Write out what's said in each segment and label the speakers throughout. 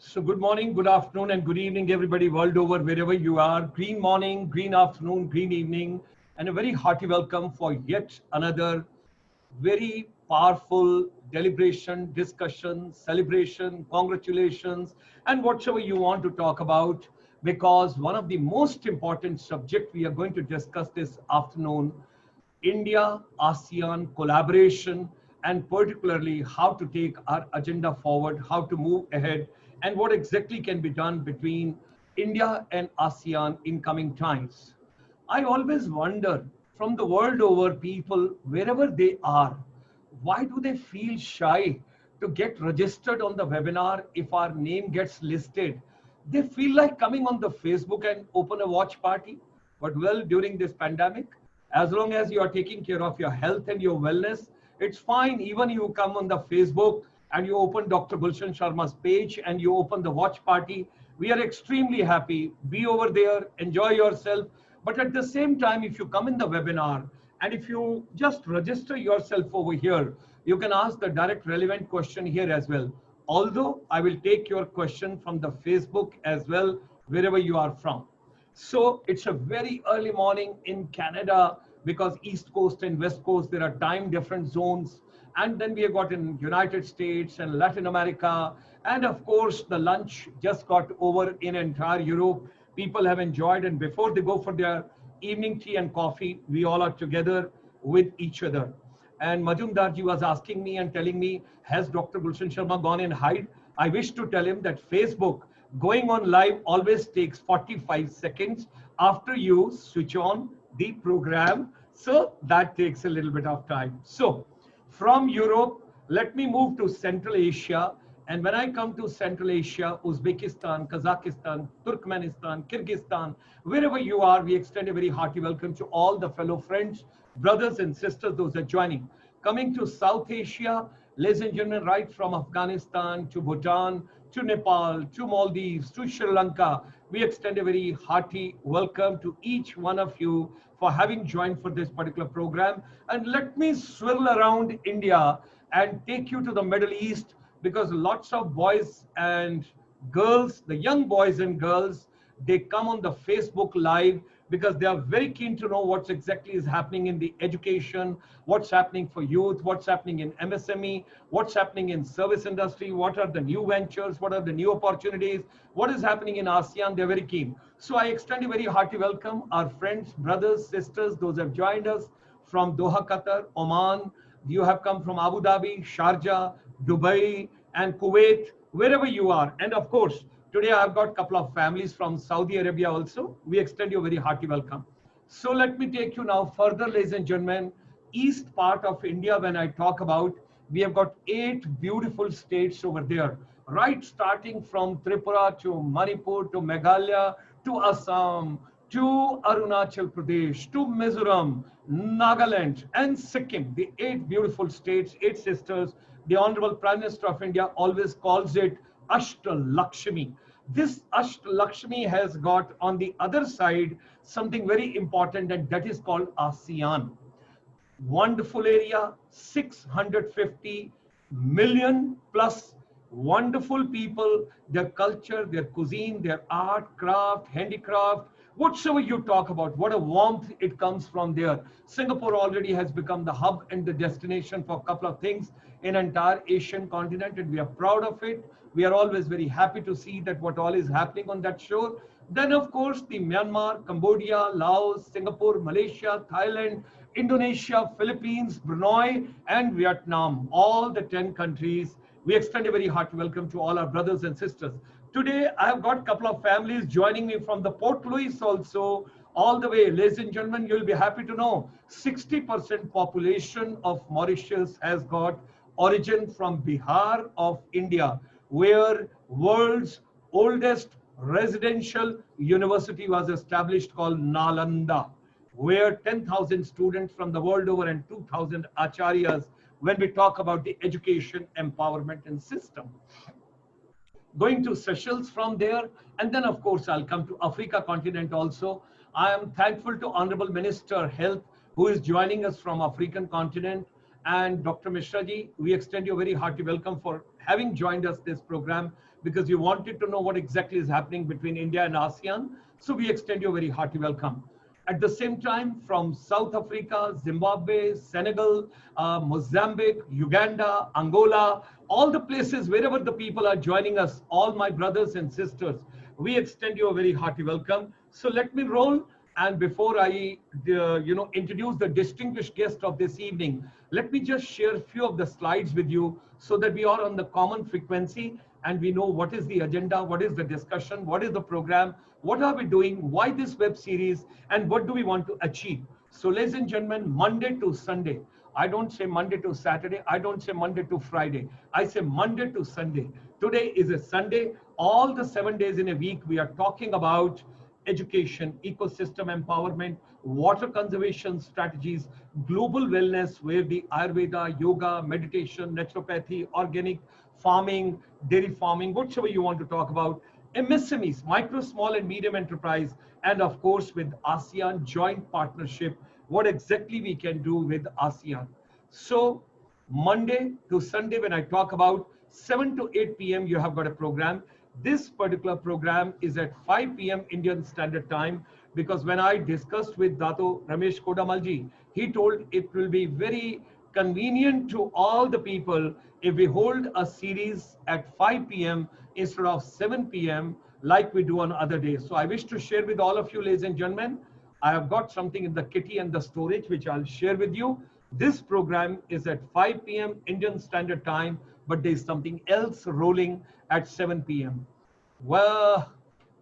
Speaker 1: So good morning, good afternoon, and good evening, everybody world over, wherever you are. Green morning, green afternoon, green evening, and a very hearty welcome for yet another very powerful deliberation, discussion, celebration, congratulations, and whatever you want to talk about. Because one of the most important subject we are going to discuss this afternoon, India ASEAN collaboration, and particularly how to take our agenda forward, how to move ahead, and what exactly can be done between India and ASEAN in coming times. I always wonder, from the world over, people, wherever they are, why do they feel shy to get registered on the webinar if our name gets listed? They feel like coming on the Facebook and open a watch party. But well, during this pandemic, as long as you are taking care of your health and your wellness, it's fine. Even you come on the Facebook and you open Dr. Gulshan Sharma's page and you open the watch party, we are extremely happy. Be over there, enjoy yourself. But at the same time, if you come in the webinar and if you just register yourself over here, you can ask the direct relevant question here as well. Although I will take your question from the Facebook as well, wherever you are from. So it's a very early morning in Canada because East Coast and West Coast, there are time different zones. And then we have got in United States and Latin America. And of course, the lunch just got over in entire Europe. People have enjoyed, and before they go for their evening tea and coffee, we all are together with each other. And Majumdar ji was asking me and telling me, has Dr. Gulshan Sharma gone in hide? I wish to tell him that Facebook going on live always takes 45 seconds after you switch on the program. So that takes a little bit of time. So from Europe, let me move to Central Asia. And when I come to Central Asia, Uzbekistan, Kazakhstan, Turkmenistan, Kyrgyzstan, wherever you are, we extend a very hearty welcome to all the fellow friends, brothers and sisters, those are joining. Coming to South Asia, ladies and gentlemen, right from Afghanistan to Bhutan, to Nepal, to Maldives, to Sri Lanka, we extend a very hearty welcome to each one of you for having joined for this particular program. And let me swirl around India and take you to the Middle East, because lots of boys and girls, the young boys and girls, they come on the Facebook live because they are very keen to know what's exactly is happening in the education, what's happening for youth, what's happening in MSME, what's happening in service industry, what are the new ventures, what are the new opportunities, what is happening in ASEAN. They're very keen. So I extend a very hearty welcome, our friends, brothers, sisters, those who have joined us from Doha, Qatar, Oman. You have come from Abu Dhabi, Sharjah, Dubai, and Kuwait, wherever you are. And of course, today I've got a couple of families from Saudi Arabia also. We extend you a very hearty welcome. So let me take you now further, ladies and gentlemen. East part of India, when I talk about, we have got 8 beautiful states over there, right starting from Tripura to Manipur to Meghalaya to Assam to Arunachal Pradesh to Mizoram, Nagaland, and Sikkim. The 8 beautiful states, 8 sisters. The Honorable Prime Minister of India always calls it Ashtalakshmi. This Ashtalakshmi has got on the other side something very important, and that is called ASEAN. Wonderful area, 650 million plus wonderful people, their culture, their cuisine, their art, craft, handicraft, whatsoever you talk about, what a warmth it comes from there. Singapore already has become the hub and the destination for a couple of things in entire Asian continent, and we are proud of it. We are always very happy to see that what all is happening on that shore. Then of course the Myanmar, Cambodia, Laos, Singapore, Malaysia, Thailand, Indonesia, Philippines, Brunei, and Vietnam, all the 10 countries. We extend a very hearty welcome to all our brothers and sisters. Today, I have got a couple of families joining me from the Port Louis also, all the way. Ladies and gentlemen, you'll be happy to know 60% population of Mauritius has got origin from Bihar of India, where world's oldest residential university was established called Nalanda, where 10,000 students from the world over and 2,000 acharyas when we talk about the education, empowerment, and system. Going to Seychelles from there, and then of course I'll come to Africa continent also. I am thankful to Honorable Minister Health who is joining us from African continent, and Dr. Mishra ji, we extend you a very hearty welcome for having joined us this program. because you wanted to know what exactly is happening between India and ASEAN. So we extend you a very hearty welcome. At the same time, from South Africa, Zimbabwe, Senegal, Mozambique, Uganda, Angola, all the places wherever the people are joining us, all my brothers and sisters, we extend you a very hearty welcome. So let me roll. And before I, introduce the distinguished guest of this evening, let me just share a few of the slides with you so that we are on the common frequency and we know what is the agenda, what is the discussion, what is the program, what are we doing, why this web series, and what do we want to achieve. So ladies and gentlemen, Monday to Sunday, I don't say Monday to Saturday, I don't say Monday to Friday, I say Monday to Sunday. Today is a Sunday. All the 7 days in a week, we are talking about education, ecosystem empowerment, water conservation strategies, global wellness, where the Ayurveda, yoga, meditation, naturopathy, organic farming, dairy farming, whatever you want to talk about, MSMEs, micro, small and medium enterprise, and of course with ASEAN joint partnership, what exactly we can do with ASEAN. So Monday to Sunday, when I talk about 7 to 8 p.m., you have got a program. This particular program is at 5 p.m. Indian Standard Time, because when I discussed with Dato Ramesh Kodammal ji, he told it will be very convenient to all the people if we hold a series at 5 p.m. instead of 7 p.m. like we do on other days. So I wish to share with all of you, ladies and gentlemen, I have got something in the kitty and the storage which I'll share with you. This program is at 5 p.m. Indian Standard Time, but there's something else rolling at 7 p.m. Well,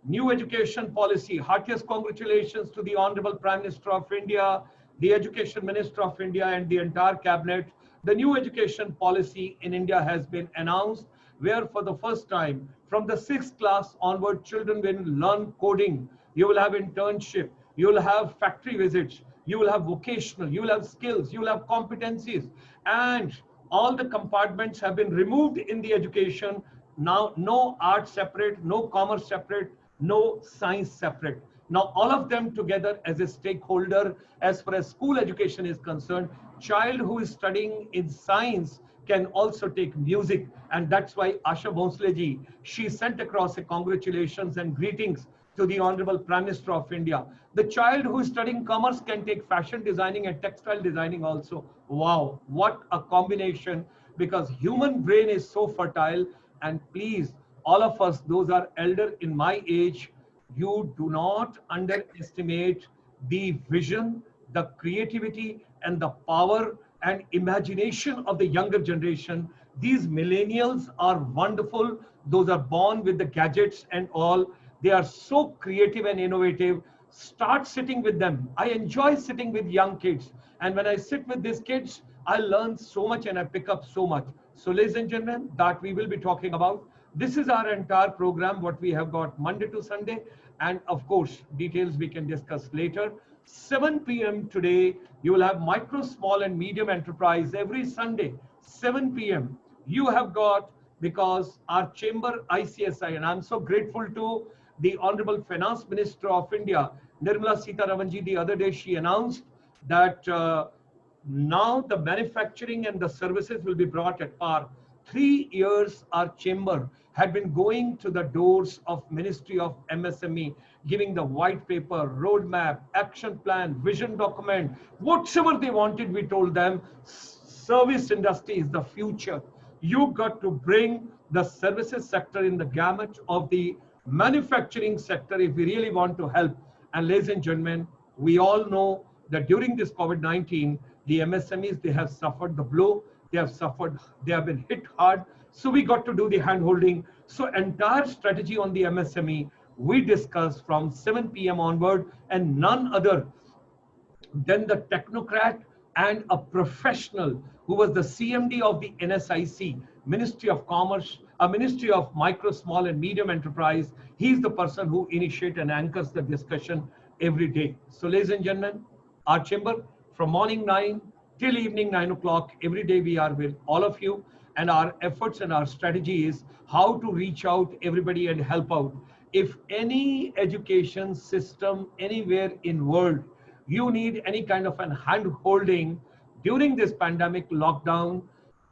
Speaker 1: new education policy. Heartiest congratulations to the Honorable Prime Minister of India, the Education Minister of India, and the entire cabinet. The new education policy in India has been announced, where for the first time, from the 6th class onward, children will learn coding. You will have internship. You will have factory visits. You will have vocational. You will have skills. You will have competencies. And all the compartments have been removed in the education. Now, no art separate, no commerce separate, no science separate. Now, all of them together as a stakeholder, as far as school education is concerned, child who is studying in science can also take music. And that's why Asha Bhonsle ji, she sent across a congratulations and greetings to the Honorable Prime Minister of India. The child who is studying commerce can take fashion designing and textile designing also. Wow, what a combination, because human brain is so fertile. And please, all of us, those are elder in my age, you do not underestimate the vision, the creativity, and the power and imagination of the younger generation. These millennials are wonderful. Those are born with the gadgets and all. They are so creative and innovative. Start sitting with them. I enjoy sitting with young kids. And when I sit with these kids, I learn so much and I pick up so much. So ladies and gentlemen, that we will be talking about. This is our entire program, what we have got Monday to Sunday. And of course, details we can discuss later. 7 p.m. today, you will have micro, small and medium enterprise every Sunday, 7 p.m. You have got, because our chamber ICSI, and I'm so grateful to the Honorable Finance Minister of India, Nirmala Sitharaman ji, the other day she announced that now the manufacturing and the services will be brought at par. 3 years our chamber had been going to the doors of Ministry of MSME, giving the white paper, roadmap, action plan, vision document, whatever they wanted. We told them service industry is the future. You got to bring the services sector in the gamut of the manufacturing sector if we really want to help. And ladies and gentlemen, we all know that during this COVID-19, the MSMEs, they have suffered the blow. They have been hit hard. So we got to do the hand holding. So entire strategy on the MSME, we discussed from 7 p.m. onward, and none other than the technocrat and a professional who was the CMD of the NSIC, Ministry of Commerce, a Ministry of Micro, Small and Medium Enterprise. He's the person who initiates and anchors the discussion every day. So ladies and gentlemen, our chamber from morning 9 till evening 9 o'clock, every day we are with all of you. And our efforts and our strategy is how to reach out everybody and help out. If any education system anywhere in world, you need any kind of an hand holding during this pandemic lockdown,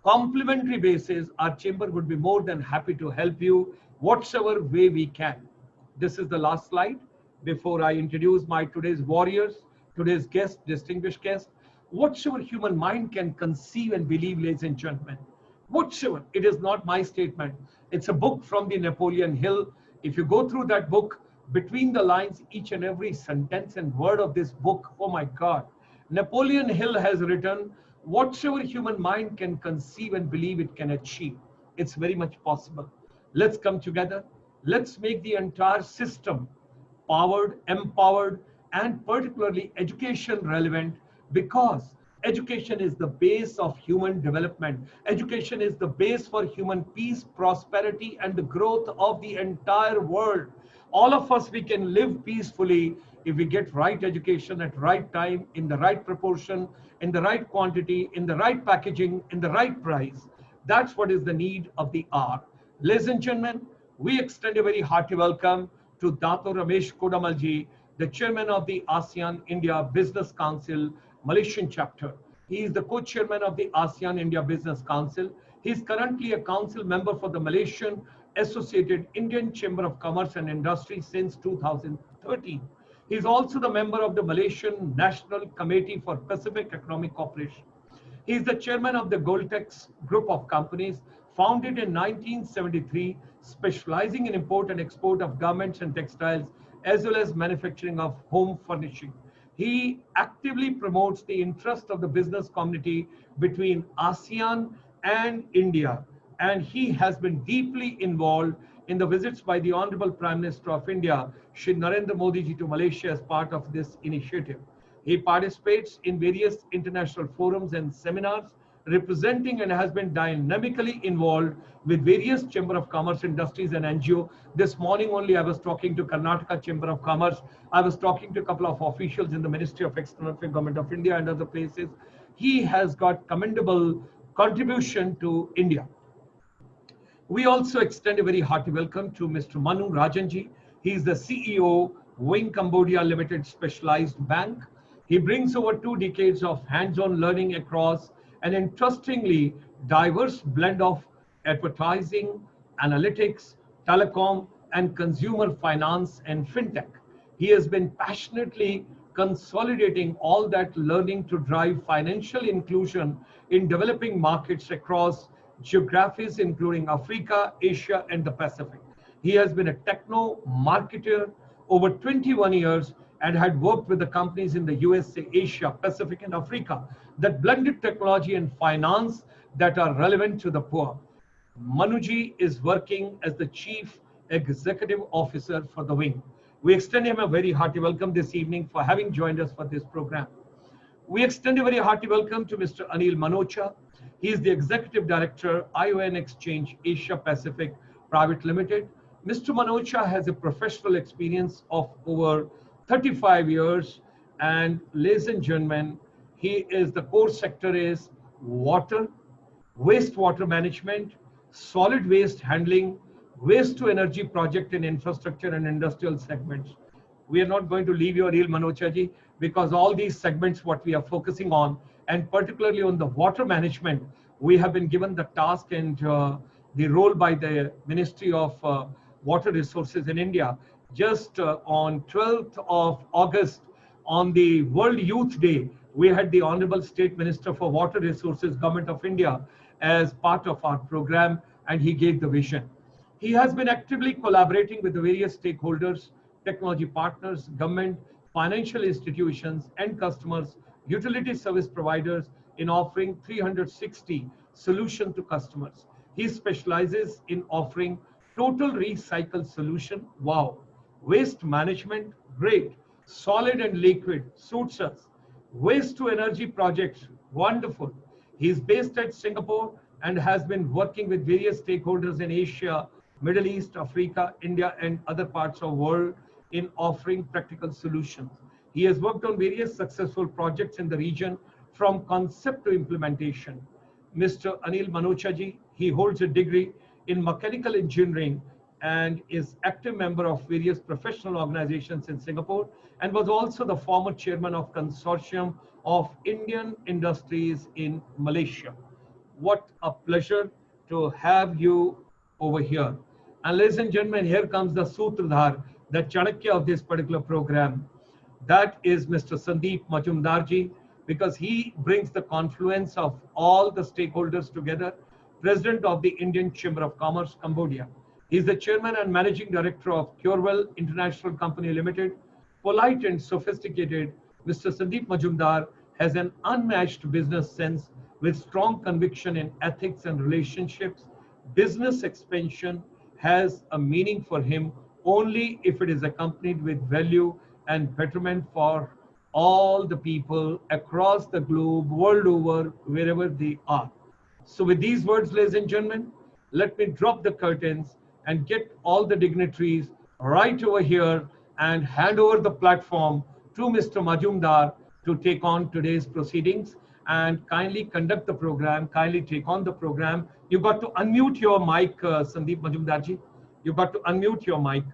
Speaker 1: complimentary basis, our chamber would be more than happy to help you. whatsoever way we can. This is the last slide before I introduce my today's warriors, today's guest, distinguished guest. Whatsoever human mind can conceive and believe, ladies and gentlemen, whatsoever, it is not my statement. It's a book from the Napoleon Hill. If you go through that book, between the lines, each and every sentence and word of this book, oh my God, Napoleon Hill has written, whatsoever human mind can conceive and believe it can achieve. It's very much possible. Let's come together. Let's make the entire system powered, empowered, and particularly education relevant, because education is the base of human development. Education is the base for human peace, prosperity, and the growth of the entire world. All of us, we can live peacefully if we get right education at right time, in the right proportion, in the right quantity, in the right packaging, in the right price. That's what is the need of the hour. Ladies and gentlemen, we extend a very hearty welcome to Dato Ramesh Kodammal ji, the chairman of the ASEAN-India Business Council, Malaysian chapter. He is the co-chairman of the ASEAN-India Business Council. He is currently a council member for the Malaysian Associated Indian Chamber of Commerce and Industry since 2013. He is also the member of the Malaysian National Committee for Pacific Economic Cooperation. He is the chairman of the Goldtex group of companies, founded in 1973, specializing in import and export of garments and textiles, as well as manufacturing of home furnishing. He actively promotes the interest of the business community between ASEAN and India, and he has been deeply involved in the visits by the Honorable Prime Minister of India, Shri Narendra Modi ji, to Malaysia as part of this initiative. He participates in various international forums and seminars, representing and has been dynamically involved with various Chamber of Commerce, Industries and NGO. This morning only I was talking to Karnataka Chamber of Commerce. I was talking to a couple of officials in the Ministry of External Affairs, Government of India and other places. He has got commendable contribution to India. We also extend a very hearty welcome to Mr. Manu RajanCEO. He is the CEO, Wing Cambodia Limited Specialised Bank. He brings over 2 decades of hands-on learning across an interestingly diverse blend of advertising, analytics, telecom, and consumer finance and fintech. He has been passionately consolidating all that learning to drive financial inclusion in developing markets across geographies, including Africa, Asia, and the Pacific. He has been a techno marketer over 21 years and had worked with the companies in the USA, Asia, Pacific, and Africa that blended technology and finance that are relevant to the poor. Manuji is working as the Chief Executive Officer for the Wing. We extend him a very hearty welcome this evening for having joined us for this program. We extend a very hearty welcome to Mr. Anil Manocha. He is the Executive Director, ION Exchange Asia Pacific Private Limited. Mr. Manocha has a professional experience of over 35 years, and ladies and gentlemen, the core sector is water, wastewater management, solid waste handling, waste to energy project in infrastructure and industrial segments. We are not going to leave you, Anil Manocha ji, because all these segments what we are focusing on, and particularly on the water management, we have been given the task and the role by the Ministry of Water Resources in India. Just on 12th of August, on the World Youth Day, we had the Honorable State Minister for Water Resources, Government of India, as part of our program, and he gave the vision. He has been actively collaborating with the various stakeholders, technology partners, government, financial institutions, and customers, utility service providers in offering 360 solutions to customers. He specializes in offering total recycle solution. Wow. Waste management, great. Solid and liquid, suits us. Waste to energy projects, wonderful. He is based at Singapore and has been working with various stakeholders in Asia, Middle East, Africa, India, and other parts of the world in offering practical solutions. He has worked on various successful projects in the region from concept to implementation. Mr. Anil Manocha ji, he holds a degree in mechanical engineering and is active member of various professional organizations in Singapore, and was also the former chairman of Consortium of Indian Industries in Malaysia. What a pleasure to have you over here. And ladies and gentlemen, here comes the Sutradhar, the Chanakya of this particular program. That is Mr. Sandeep Majumdar because he brings the confluence of all the stakeholders together. President of the Indian Chamber of Commerce, Cambodia. He is the chairman and managing director of Curewell International Company Limited. Polite and sophisticated, Mr. Sandeep Majumdar has an unmatched business sense with strong conviction in ethics and relationships. Business expansion has a meaning for him only if it is accompanied with value and betterment for all the people across the globe, world over, wherever they are. So with these words, ladies and gentlemen, let me drop the curtains and get all the dignitaries right over here and hand over the platform to Mr. Majumdar to take on today's proceedings and kindly conduct the program, kindly take on the program. You got to unmute your mic, Sandeep Majumdarji. You got to unmute your mic.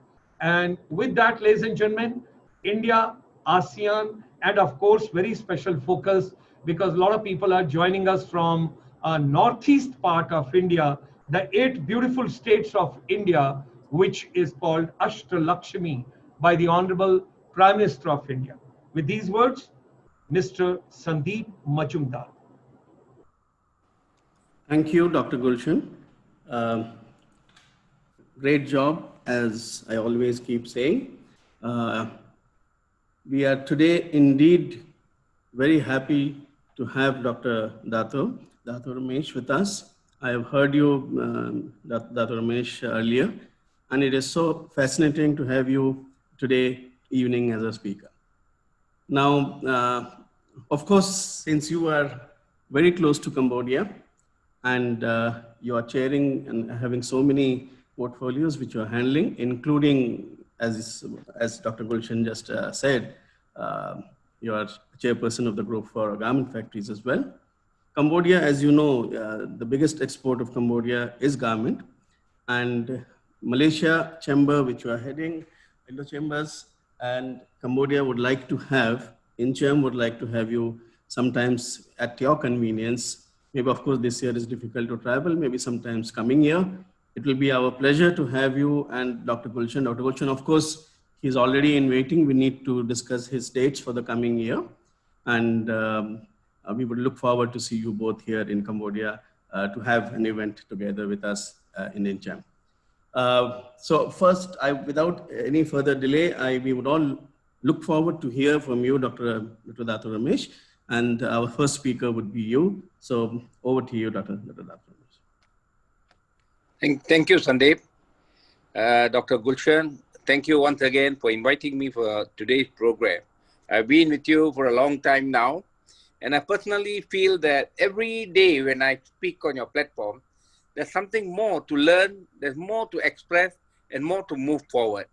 Speaker 1: And with that, ladies and gentlemen, India, ASEAN, and of course, very special focus because a lot of people are joining us from northeast part of India, the 8 beautiful states of India, which is called Ashtalakshmi by the Honorable Prime Minister of India. With these words, Mr. Sandeep Majumdar.
Speaker 2: Thank you, Dr. Gulshan. Great job, as I always keep saying. We are today indeed very happy to have Dr. Dato Ramesh with us. I have heard you, Dato Ramesh, earlier, and it is so fascinating to have you today evening as a speaker. Now, of course, since you are very close to Cambodia and you are chairing and having so many portfolios which you are handling, including, as Dr. Gulshan just said, you are chairperson of the group for garment factories as well. Cambodia, as you know, the biggest export of Cambodia is garment, and Malaysia Chamber, which you are heading, Indo Chambers, and Cambodia would like to have, INCHAM would like to have you sometimes at your convenience. Maybe, of course, this year is difficult to travel, maybe sometimes coming year. It will be our pleasure to have you and Dr. Gulshan. Dr. Gulshan, of course, he's already in waiting. We need to discuss his dates for the coming year. And we would look forward to see you both here in Cambodia to have an event together with us in INCHAM. So first, without any further delay, we would all look forward to hear from you, Dr. Dato Ramesh, and our first speaker would be you. So over to you, Dr. Dato Ramesh.
Speaker 3: Thank you, Sandeep. Dr. Gulshan, thank you once again for inviting me for today's program. I've been with you for a long time now, and I personally feel that every day when I speak on your platform, there's something more to learn, there's more to express, and more to move forward.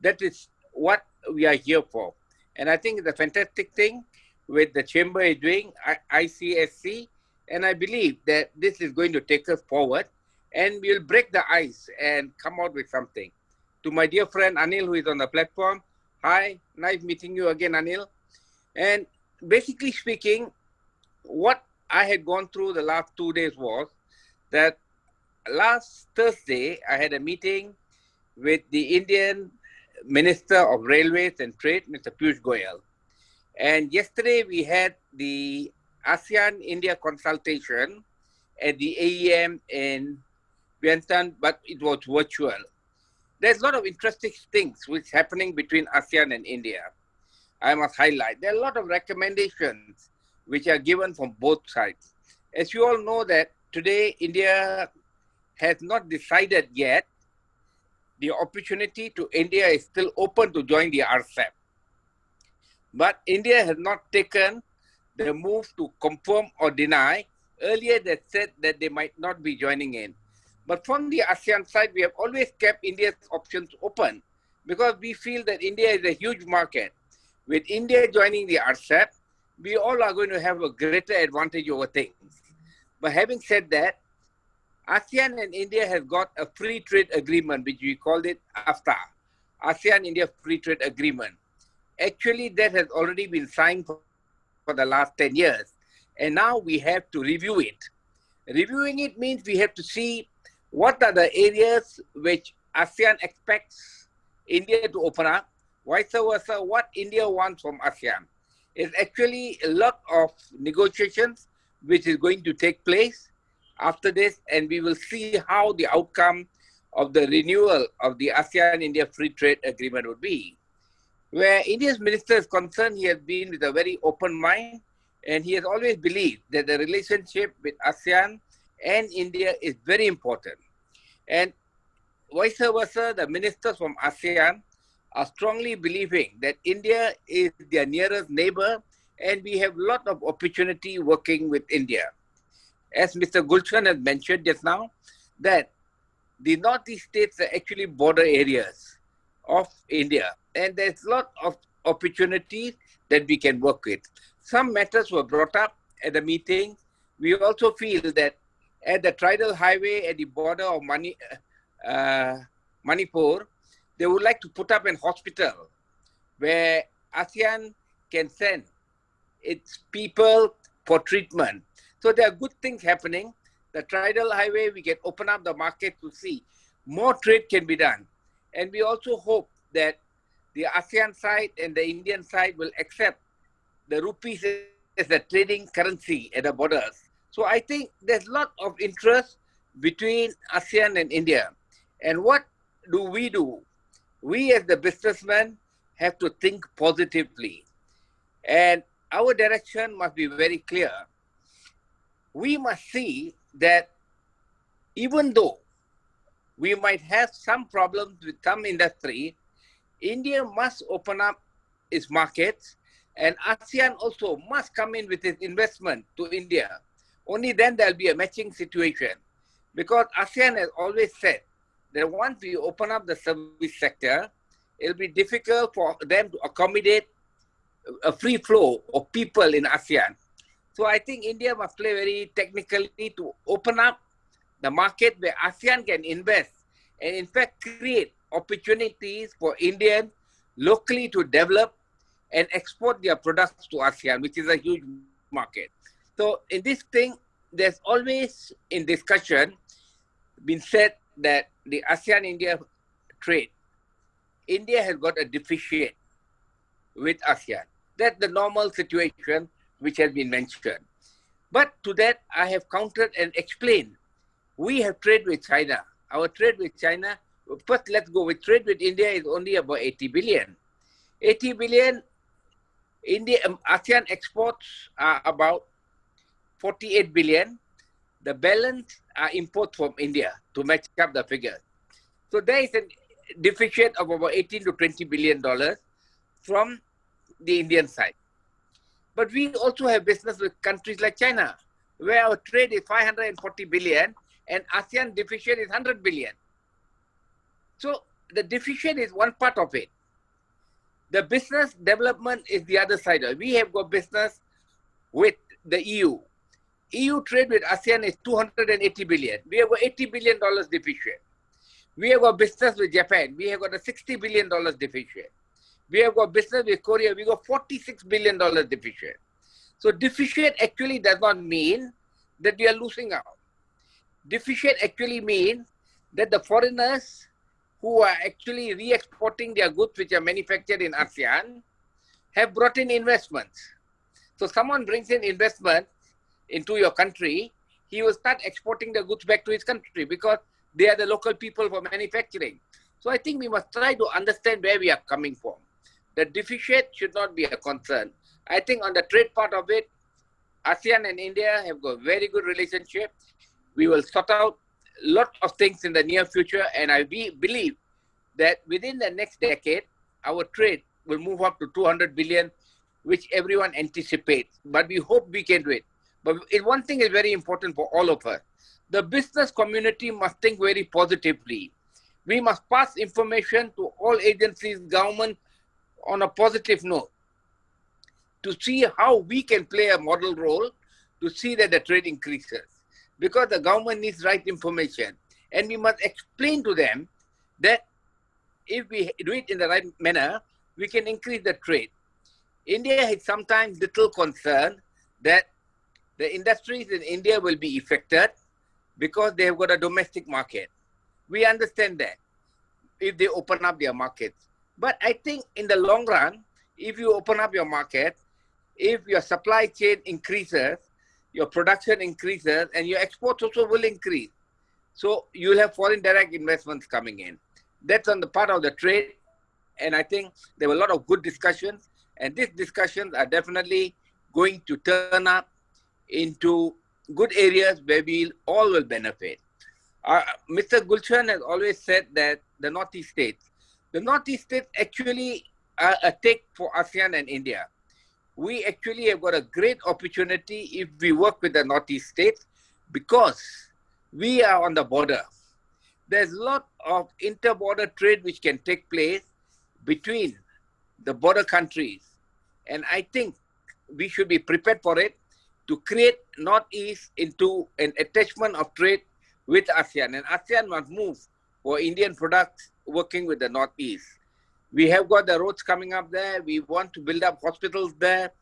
Speaker 3: That is what we are here for. And I think it's a fantastic thing with the Chamber is doing, ICSC, and I believe that this is going to take us forward, and we'll break the ice and come out with something. To my dear friend Anil, who is on the platform, hi, nice meeting you again, Anil. And basically speaking, what I had gone through the last 2 days was that last Thursday, I had a meeting with the Indian Minister of Railways and Trade, Mr. Piyush Goyal. And yesterday we had the ASEAN-India consultation at the AEM in Vientiane, but it was virtual. There's a lot of interesting things which are happening between ASEAN and India. I must highlight. There are a lot of recommendations which are given from both sides. As you all know that today India has not decided yet. The opportunity to India is still open to join the RCEP. But India has not taken the move to confirm or deny. Earlier they said that they might not be joining in. But from the ASEAN side, we have always kept India's options open because we feel that India is a huge market. With India joining the RCEP, we all are going to have a greater advantage over things. But having said that, ASEAN and India have got a free trade agreement, which we called it AFTA, ASEAN-India Free Trade Agreement. Actually, that has already been signed for the last 10 years. And now we have to review it. Reviewing it means we have to see what are the areas which ASEAN expects India to open up, vice versa, what India wants from ASEAN. Is actually a lot of negotiations which is going to take place after this, and we will see how the outcome of the renewal of the ASEAN-India Free Trade Agreement would be. Where India's minister is concerned, he has been with a very open mind, and he has always believed that the relationship with ASEAN and India is very important. And vice versa, the ministers from ASEAN are strongly believing that India is their nearest neighbor, and we have a lot of opportunity working with India. As Mr. Gulshan has mentioned just now, that the Northeast states are actually border areas of India, and there's a lot of opportunities that we can work with. Some matters were brought up at the meeting. We also feel that at the Tidal Highway at the border of Manipur, they would like to put up an hospital where ASEAN can send its people for treatment. So there are good things happening. The Tidal Highway, we can open up the market to see more trade can be done. And we also hope that the ASEAN side and the Indian side will accept the rupees as a trading currency at the borders. So I think there's a lot of interest between ASEAN and India. And what do? We as the businessmen have to think positively. And our direction must be very clear. We must see that even though we might have some problems with some industry, India must open up its markets, and ASEAN also must come in with its investment to India. Only then there'll be a matching situation. Because ASEAN has always said that once we open up the service sector, it'll be difficult for them to accommodate a free flow of people in ASEAN. So I think India must play very technically to open up the market where ASEAN can invest and in fact create opportunities for Indians locally to develop and export their products to ASEAN, which is a huge market. So in this thing, there's always in discussion been said that the ASEAN-India trade, India has got a deficit with ASEAN. That's the normal situation which has been mentioned. But to that, I have countered and explained. We have trade with China. Our trade with China, first let's go with trade with India is only about 80 billion. 80 billion, India, ASEAN exports are about 48 billion. The balance are imports from India to match up the figures. So there is a deficit of about 18 to 20 billion dollars from the Indian side. But we also have business with countries like China, where our trade is 540 billion and ASEAN deficit is 100 billion. So the deficit is one part of it. The business development is the other side. We have got business with the EU. EU trade with ASEAN is 280 billion. We have got $80 billion deficit. We have got business with Japan. We have got a $60 billion deficit. We have got business with Korea. We got $46 billion deficit. So deficit actually does not mean that we are losing out. Deficit actually means that the foreigners who are actually re-exporting their goods which are manufactured in ASEAN have brought in investments. So someone brings in investment into your country, he will start exporting the goods back to his country because they are the local people for manufacturing. So I think we must try to understand where we are coming from. The deficit should not be a concern. I think on the trade part of it, ASEAN and India have got very good relationship. We will sort out a lot of things in the near future, and I believe that within the next decade, our trade will move up to 200 billion, which everyone anticipates. But we hope we can do it. But one thing is very important for all of us. The business community must think very positively. We must pass information to all agencies, government, on a positive note to see how we can play a model role to see that the trade increases. Because the government needs right information. And we must explain to them that if we do it in the right manner, we can increase the trade. India has sometimes little concern that the industries in India will be affected because they have got a domestic market. We understand that. if they open up their markets. But I think in the long run, if you open up your market, if your supply chain increases, your production increases, and your exports also will increase. So you'll have foreign direct investments coming in. That's on the part of the trade. And I think there were a lot of good discussions. And these discussions are definitely going to turn up into good areas where we all will benefit. Mr. Gulshan has always said that the Northeast states actually are a take for ASEAN and India. We actually have got a great opportunity if we work with the Northeast states because we are on the border. There's a lot of inter-border trade which can take place between the border countries. And I think we should be prepared for it to create Northeast into an attachment of trade with ASEAN. And ASEAN must move for Indian products working with the Northeast. We have got the roads coming up there. We want to build up hospitals there.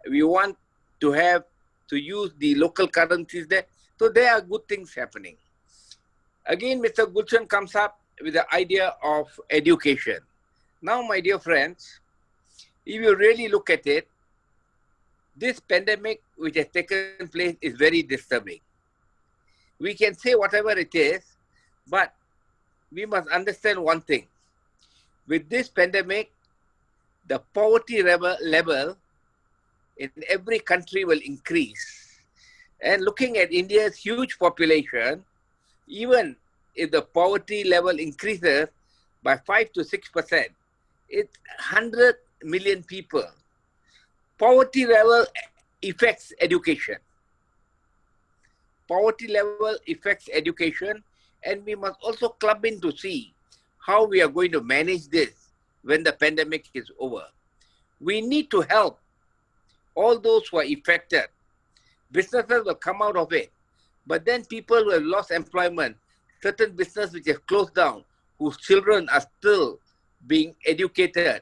Speaker 3: We want to use the local currencies there. So there are good things happening. Again, Mr. Gulshan comes up with the idea of education. Now, my dear friends, if you really look at it, this pandemic which has taken place is very disturbing. We can say whatever it is, but we must understand one thing. With this pandemic, the poverty level in every country will increase. And looking at India's huge population, even if the poverty level increases by 5 to 6%, it's 100 million people. Poverty level affects education. Poverty level affects education, and we must also club in to see how we are going to manage this when the pandemic is over. We need to help all those who are affected. Businesses will come out of it, but then people who have lost employment, certain businesses which have closed down, whose children are still being educated,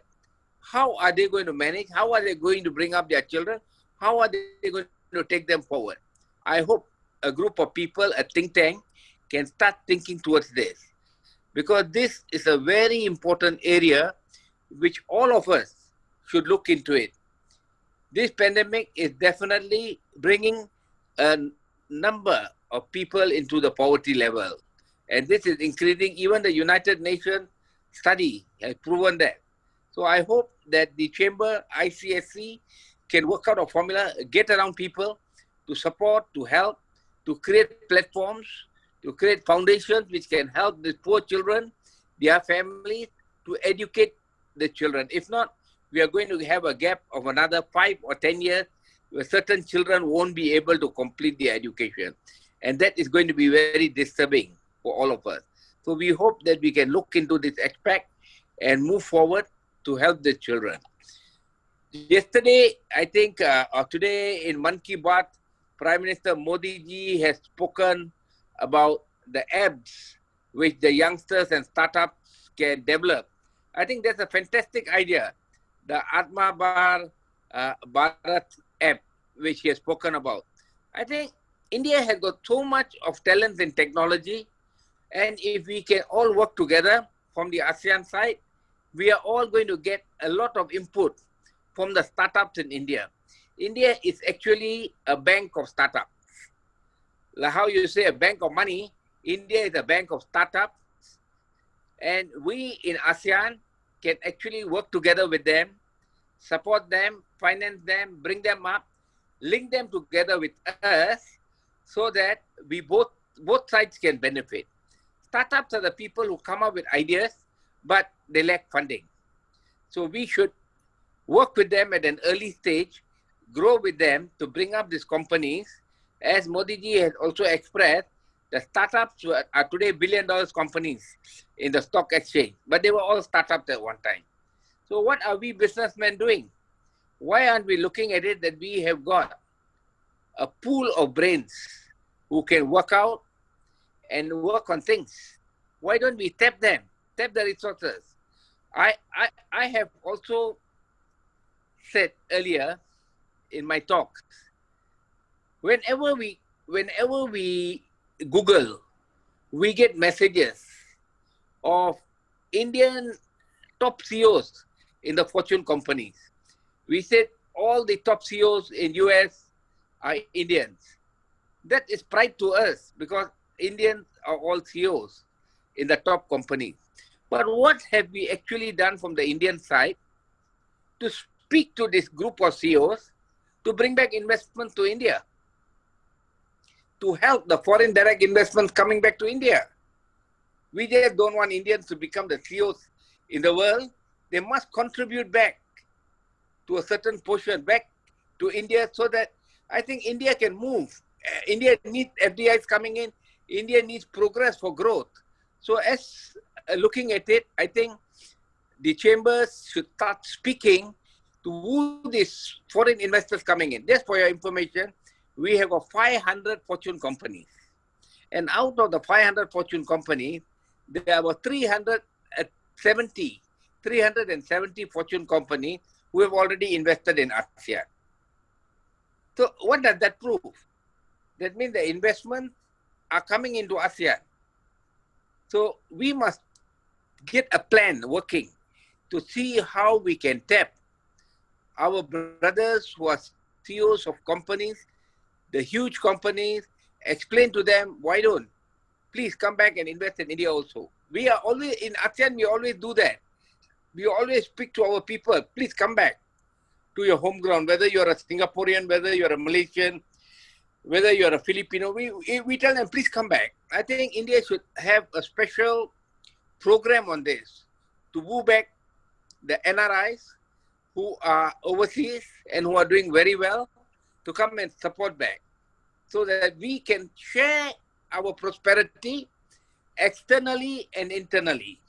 Speaker 3: how are they going to manage? How are they going to bring up their children? How are they going to take them forward? I hope a group of people, a think tank, can start thinking towards this, because this is a very important area which all of us should look into it. This pandemic is definitely bringing a number of people into the poverty level, and this is increasing. Even the United Nations study has proven that. So I hope that the chamber, ICSC, can work out a formula, get around people to support, to help, to create platforms, to create foundations which can help the poor children, their families, to educate the children. If not, we are going to have a gap of another 5 or 10 years where certain children won't be able to complete their education. And that is going to be very disturbing for all of us. So we hope that we can look into this aspect and move forward to help the children. Yesterday, I think, or today in MANCPEC, Prime Minister Modi ji has spoken about the apps which the youngsters and startups can develop. I think that's a fantastic idea. The Atma Bharat app, which he has spoken about. I think India has got so much of talent in technology, and if we can all work together from the ASEAN side, we are all going to get a lot of input from the startups in India. India is actually a bank of startups. Like how you say a bank of money, India is a bank of startups. And we in ASEAN can actually work together with them, support them, finance them, bring them up, link them together with us so that we both sides can benefit. Startups are the people who come up with ideas, but they lack funding. So we should work with them at an early stage, grow with them to bring up these companies. As Modi ji has also expressed, the startups are today $1 billion companies in the stock exchange, but they were all startups at one time. So what are we businessmen doing? Why aren't we looking at it that we have got a pool of brains who can work out and work on things? Why don't we tap them, tap the resources? I have also said earlier in my talk, whenever we Google, we get messages of Indian top CEOs in the Fortune companies. We said all the top CEOs in US are Indians. That is pride to us because Indians are all CEOs in the top companies. But what have we actually done from the Indian side to speak to this group of CEOs to bring back investment to India, to help the foreign direct investments coming back to India? We just don't want Indians to become the CEOs in the world. They must contribute back to a certain portion back to India so that I think India can move. India needs FDIs coming in. India needs progress for growth. So as looking at it, I think the chambers should start speaking to who these foreign investors coming in. Just for your information, we have a 500 Fortune companies. And out of the 500 Fortune companies, there are about 370 Fortune companies who have already invested in ASEAN. So what does that prove? That means the investments are coming into ASEAN. So we must get a plan working to see how we can tap our brothers who are CEOs of companies, the huge companies, explain to them, why don't please come back and invest in India also. We are always, in ASEAN, we always do that. We always speak to our people, please come back to your home ground, whether you're a Singaporean, whether you're a Malaysian, whether you're a Filipino, we tell them, please come back. I think India should have a special program on this to woo back the NRIs who are overseas and who are doing very well to come and support back so that we can share our prosperity externally and internally.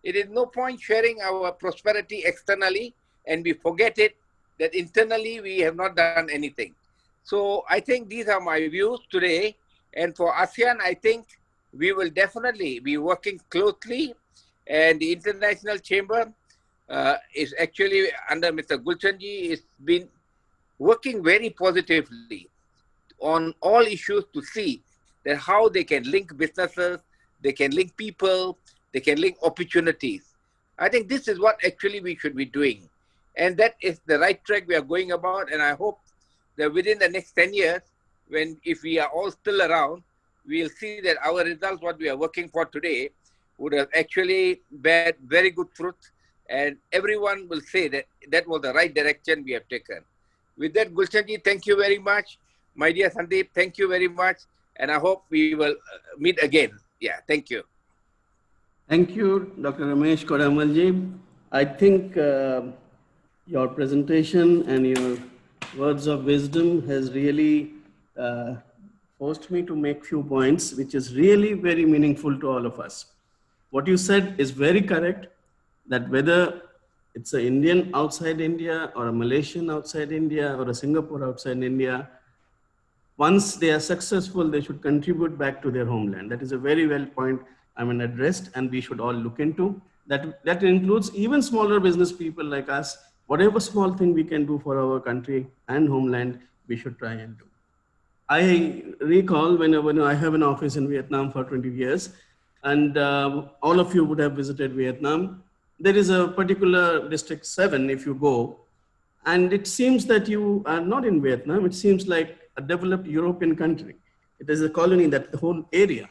Speaker 3: It is no point sharing our prosperity externally and we forget it that internally we have not done anything. So I think these are my views today. And for ASEAN, I think we will definitely be working closely, and the International Chamber is actually under Mr. Gulshan ji has been working very positively on all issues to see that how they can link businesses, they can link people, they can link opportunities. I think this is what actually we should be doing. And that is the right track we are going about. And I hope that within the next 10 years, if we are all still around, we'll see that our results, what we are working for today, would have actually bear very good fruit. And everyone will say that that was the right direction we have taken. With that, Gulshan ji, thank you very much. My dear Sandeep, thank you very much. And I hope we will meet again. Yeah, thank you.
Speaker 2: Thank you, Dr. Ramesh Kodammal ji. I think your presentation and your words of wisdom has really forced me to make few points, which is really very meaningful to all of us. What you said is very correct, that whether it's an Indian outside India or a Malaysian outside India or a Singapore outside India, once they are successful, they should contribute back to their homeland. That is a very well point addressed, and we should all look into. That includes even smaller business people like us. Whatever small thing we can do for our country and homeland, we should try and do. I recall when I have an office in Vietnam for 20 years, and all of you would have visited Vietnam. There is a particular District 7, if you go, and it seems that you are not in Vietnam. It seems like a developed European country. It is a colony, that the whole area.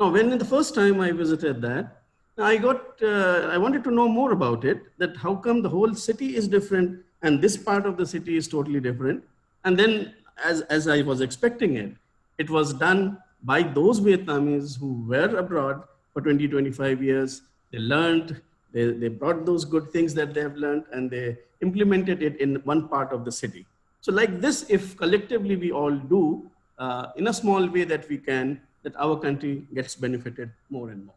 Speaker 2: Now, when the first time I visited that, I wanted to know more about it, that how come the whole city is different and this part of the city is totally different. And then as I was expecting it, it was done by those Vietnamese who were abroad for 20, 25 years. They learned, they brought those good things that they have learned and they implemented it in one part of the city. So like this, if collectively we all do in a small way that we can, that our country gets benefited more and more.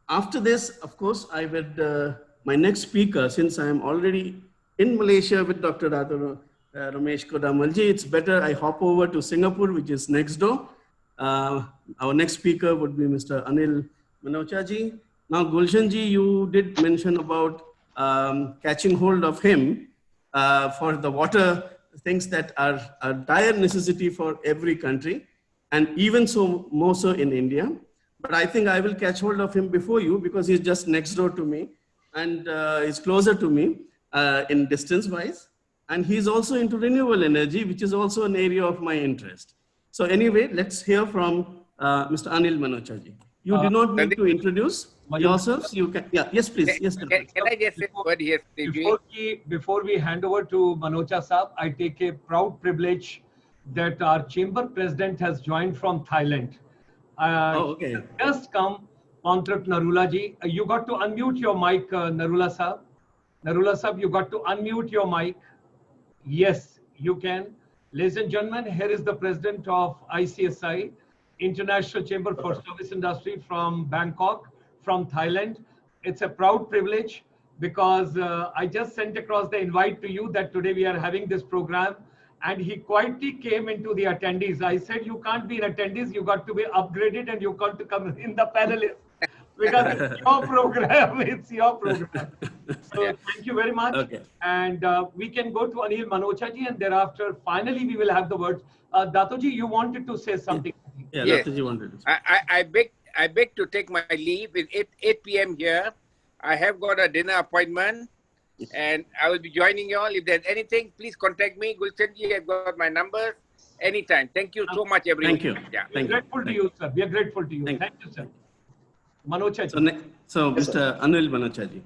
Speaker 2: After this, of course, I would, my next speaker, since I am already in Malaysia with Dr. Dato Ramesh Kodammal ji, it's better I hop over to Singapore, which is next door. Our next speaker would be Mr. Anil Manocha ji. Now, Gulshan ji, you did mention about catching hold of him for the water things that are a dire necessity for every country, and even so more so in India. but I think I will catch hold of him before you because he's just next door to me and is closer to me in distance wise. And he's also into renewable energy, which is also an area of my interest. So anyway, let's hear from Mr. Anil Manocha ji. You do not need to introduce yourselves. You can, yeah, yes, please. Yes,
Speaker 3: can I just say a word here,
Speaker 1: before we hand over to Manocha Saab, I take a proud privilege that our chamber president has joined from Thailand.
Speaker 2: Okay.
Speaker 1: Just come, Pantrak Narula ji. You got to unmute your mic, Narula Saab. Narula Saab, you got to unmute your mic. Yes, you can. Ladies and gentlemen, here is the president of ICSI, International Chamber for Service Industry from Bangkok, from Thailand. It's a proud privilege because I just sent across the invite to you that today we are having this program, and he quietly came into the attendees. I said, you can't be in attendees, you got to be upgraded and you got to come in the panelists because it's your program, it's your program. So thank you very much.
Speaker 2: Okay.
Speaker 1: And we can go to Anil Manocha ji, and thereafter, finally, we will have the words. Dato ji, you wanted to say something.
Speaker 2: Yeah,
Speaker 3: yes.
Speaker 2: Dato ji wanted to say.
Speaker 3: I beg to take my leave. It's 8 p.m. here. I have got a dinner appointment and I will be joining you all. If there's anything, please contact me. Gulshan ji, I've got my number anytime. Thank you so much, everyone.
Speaker 2: Thank you.
Speaker 3: Yeah.
Speaker 1: We are grateful to you, sir. We are grateful to you. Thank you, sir. Manocha ji.
Speaker 2: So
Speaker 4: Yes,
Speaker 2: Mr. Anil Manocha ji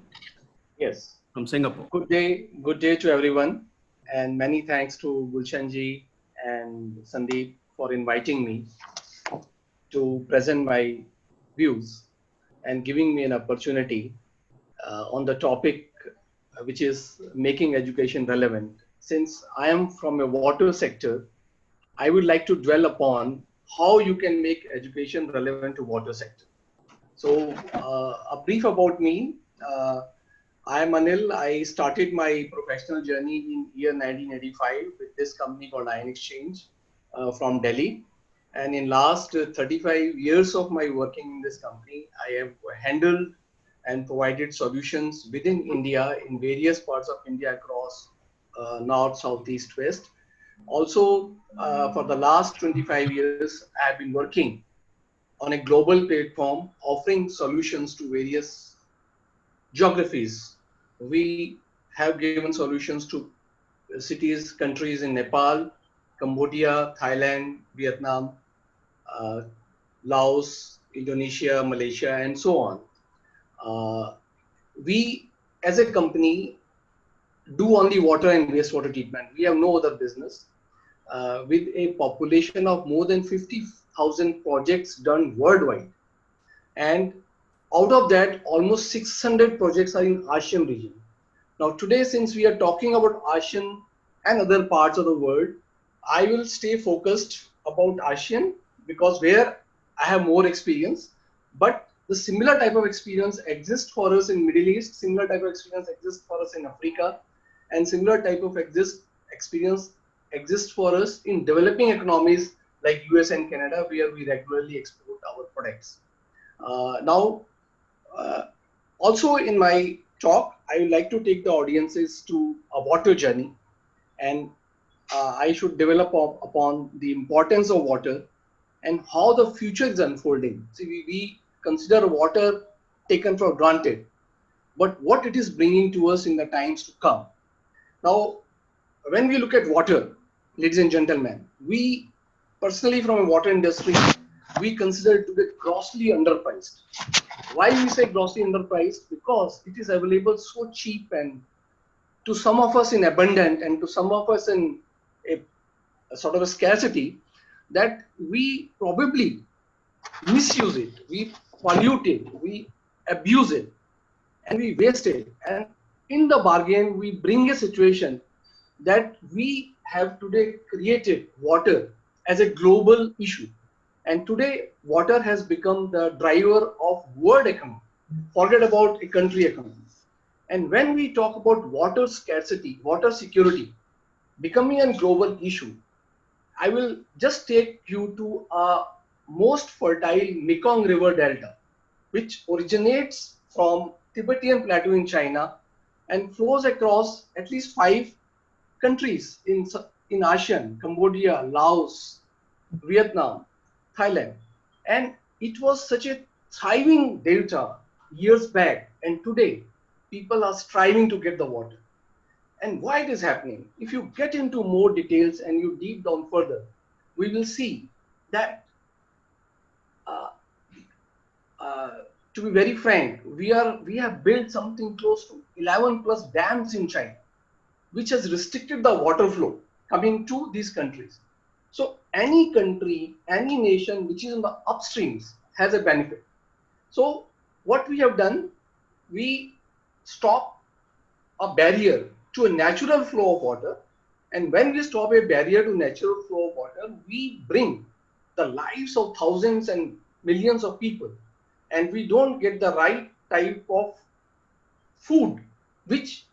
Speaker 4: Yes.
Speaker 2: from Singapore.
Speaker 4: Good day to everyone, and many thanks to Gulshan ji and Sandeep for inviting me to present my views and giving me an opportunity on the topic which is making education relevant. Since I am from a water sector, I would like to dwell upon how you can make education relevant to water sector. So a brief about me. I am Anil. I started my professional journey in year 1985 with this company called Ion Exchange from Delhi. And in last 35 years of my working in this company, I have handled and provided solutions within India in various parts of India across north, south, east, west. Also, for the last 25 years, I have been working on a global platform offering solutions to various geographies. We have given solutions to cities, countries in Nepal, Cambodia, Thailand, Vietnam, Laos, Indonesia, Malaysia, and so on. We, as a company, do only water and wastewater treatment. We have no other business. With a population of more than 50,000 projects done worldwide. And out of that, almost 600 projects are in ASEAN region. Now today, since we are talking about ASEAN and other parts of the world, I will stay focused about ASEAN because where I have more experience, but the similar type of experience exists for us in Middle East, similar type of experience exists for us in Africa, and similar type of experience exists for us in developing economies like US and Canada, where we regularly export our products. Also in my talk, I would like to take the audiences to a water journey, and I should develop upon the importance of water and how the future is unfolding. See, we consider water taken for granted, but what it is bringing to us in the times to come. Now, when we look at water, ladies and gentlemen, we personally from a water industry, we consider it to be grossly underpriced. Why we say grossly underpriced? Because it is available so cheap and to some of us in abundant and to some of us in a sort of a scarcity that we probably misuse it, we pollute it, we abuse it, and we waste it. And in the bargain, we bring a situation that we have today created water as a global issue. And today, water has become the driver of world economy. Forget about a country economy. And when we talk about water scarcity, water security becoming a global issue, I will just take you to a most fertile Mekong River Delta, which originates from Tibetan Plateau in China and flows across at least 5 countries in ASEAN: Cambodia, Laos, Vietnam, Thailand. And it was such a thriving delta years back, and today people are striving to get the water. And why it is happening? If you get into more details and you deep down further, we will see that uh, uh, to be very frank, we have built something close to 11 plus dams in China, which has restricted the water flow coming to these countries. So any country, any nation which is in the upstreams has a benefit. So what we have done, we stop a barrier to a natural flow of water. And when we stop a barrier to natural flow of water, we bring the lives of thousands and millions of people. And we don't get the right type of food which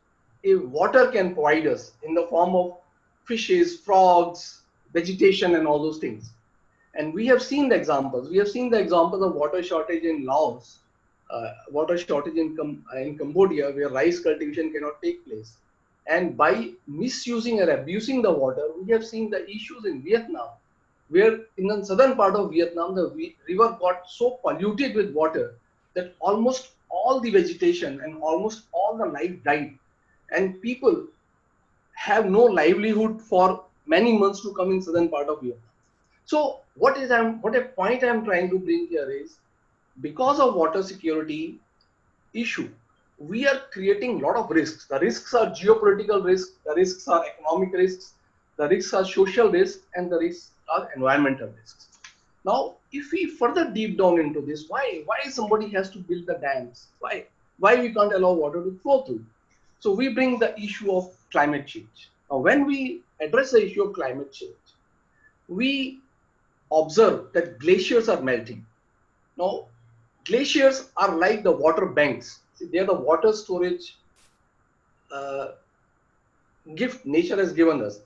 Speaker 4: a water can provide us in the form of fishes, frogs, vegetation, and all those things. And we have seen the examples. We have seen the example of water shortage in Laos, water shortage in Cambodia, where rice cultivation cannot take place. And by misusing or abusing the water, we have seen the issues in Vietnam, where in the southern part of Vietnam, the river got so polluted with water that almost all the vegetation and almost all the life died. And people have no livelihood for many months to come in southern part of Vietnam. So what a point I'm trying to bring here is, because of water security issue, we are creating a lot of risks. The risks are geopolitical risks, the risks are economic risks, the risks are social risks, and the risks are environmental risks. Now, if we further deep down into this, why somebody has to build the dams? Why we can't allow water to flow through? So we bring the issue of climate change. Now, when we address the issue of climate change, we observe that glaciers are melting. Now, glaciers are like the water banks. See, they are the water storage gift nature has given us.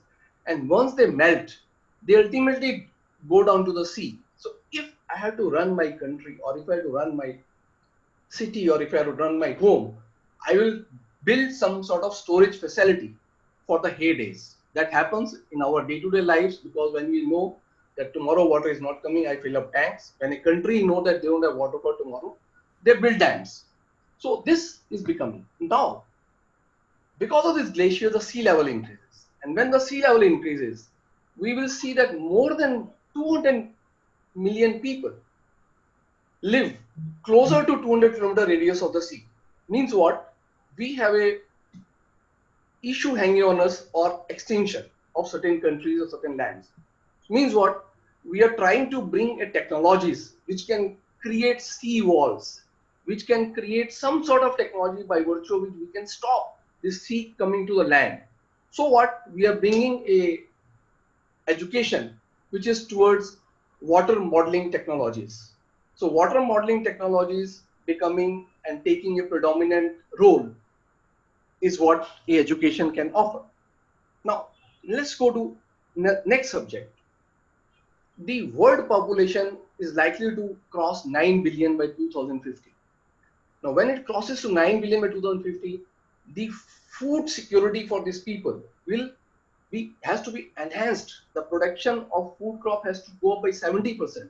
Speaker 4: And once they melt, they ultimately go down to the sea. So if I have to run my country, or if I have to run my city, or if I have to run my home, I will build some sort of storage facility for the heydays. That happens in our day-to-day lives, because when we know that tomorrow water is not coming, I fill up tanks. When a country know that they don't have water for tomorrow, they build dams. So this is becoming. Now, because of this glacier, the sea level increases. And when the sea level increases, we will see that more than 200 million people live closer to 200-kilometer radius of the sea. Means what? We have a issue hanging on us, or extinction of certain countries or certain lands. Means what? We are trying to bring a technologies which can create sea walls, which can create some sort of technology by virtue of which we can stop this sea coming to the land. So what? We are bringing a education which is towards water modeling technologies. So water modeling technologies becoming and taking a predominant role is what a education can offer. Now, let's go to next subject. The world population is likely to cross 9 billion by 2050. Now, when it crosses to 9 billion by 2050, the food security for these people has to be enhanced. The production of food crop has to go up by 70%.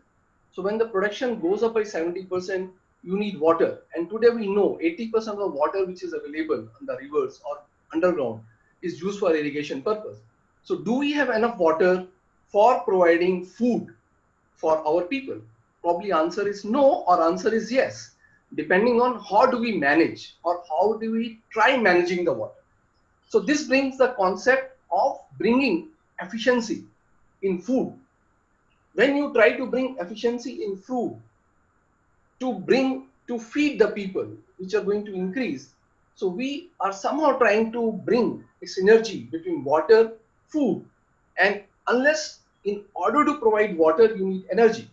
Speaker 4: So when the production goes up by 70%, you need water. And today we know 80% of the water which is available on the rivers or underground is used for irrigation purpose. So do we have enough water for providing food for our people? Probably answer is no, or answer is yes, depending on how do we manage, or how do we try managing the water. So this brings the concept of bringing efficiency in food. When you try to bring efficiency in food to feed the people, which are going to increase, so we are somehow trying to bring a synergy between water, food, and unless in order to provide water you need energy.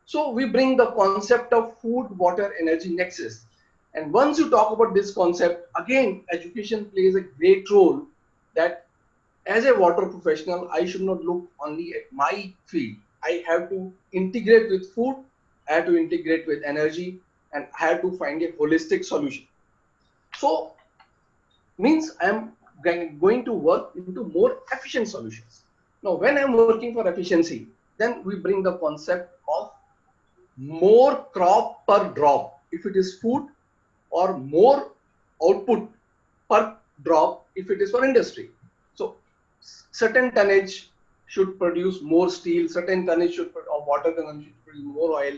Speaker 4: So we bring the concept of food, water, energy nexus. And once you talk about this concept, again, education plays a great role, that as a water professional, I should not look only at my field. I have to integrate with food, I have to integrate with energy, and I have to find a holistic solution. So means I'm going to work into more efficient solutions. Now, when I'm working for efficiency, then we bring the concept of more crop per drop if it is food, or more output per drop if it is for industry. So certain tonnage should produce more steel, certain tonnage of water consumption should produce more oil,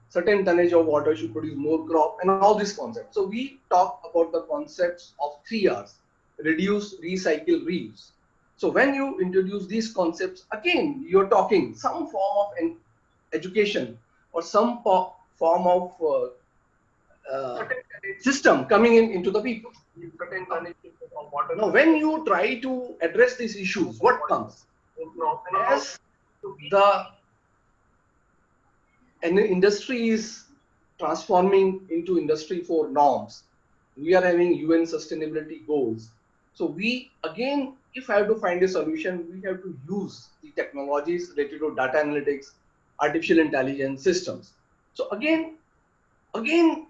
Speaker 4: certain tonnage of water should produce more crop, and all these concepts. So we talk about the concepts of 3 R's: reduce, recycle, reuse. So when you introduce these concepts, again, you're talking some form of an education or some form of system coming into the people. Now, when you try to address these issues, what comes? As the industry is transforming into Industry 4 norms, we are having UN sustainability goals. So we, again, if I have to find a solution, we have to use the technologies related to data analytics, artificial intelligence systems. So again,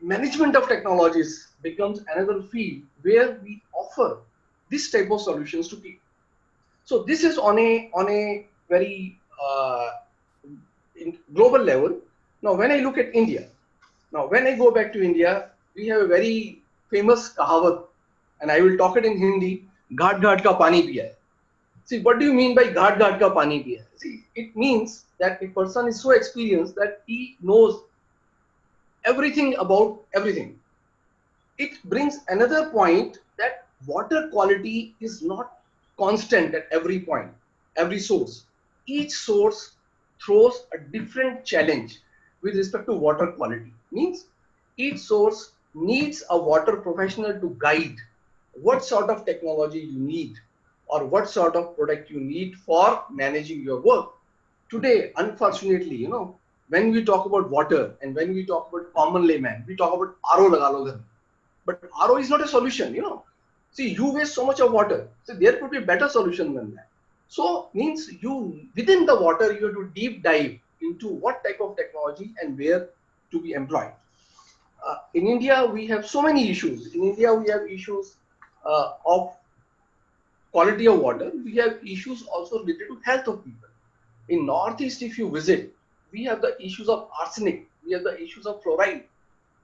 Speaker 4: management of technologies becomes another field where we offer this type of solutions to people. So this is on a very global level. Now, when I look at India, when I go back to India, we have a very famous kahavat, and I will talk it in Hindi: "Ghat ghat ka pani piya hai." See, what do you mean by "ghat ghat ka pani piya hai"? See, it means that a person is so experienced that he knows everything about everything. It brings another point that water quality is not constant at every point, every source. Each source throws a different challenge with respect to water quality. Means each source needs a water professional to guide what sort of technology you need or what sort of product you need for managing your work. Today, unfortunately, when we talk about water and when we talk about common layman, we talk about RO laga lo ghar. But RO is not a solution, See, you waste so much of water. So there could be a better solution than that. So means you, within the water, you have to deep dive into what type of technology and where to be employed. In India, we have so many issues. In India, we have issues of quality of water. We have issues also related to health of people. In Northeast, if you visit, we have the issues of arsenic. We have the issues of fluoride.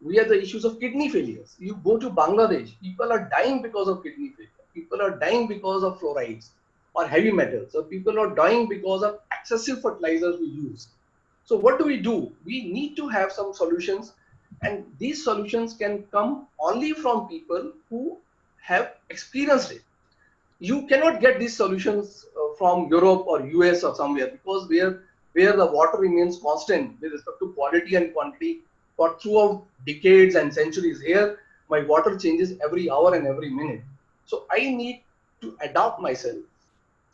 Speaker 4: We have the issues of kidney failures. You go to Bangladesh, people are dying because of kidney failure. People are dying because of fluorides or heavy metals. So people are dying because of excessive fertilizers we use. So what do? We need to have some solutions, and these solutions can come only from people who have experienced it. You cannot get these solutions from Europe or US or somewhere, because where the water remains constant with respect to quality and quantity for throughout decades and centuries. Here, my water changes every hour and every minute. So I need to adapt myself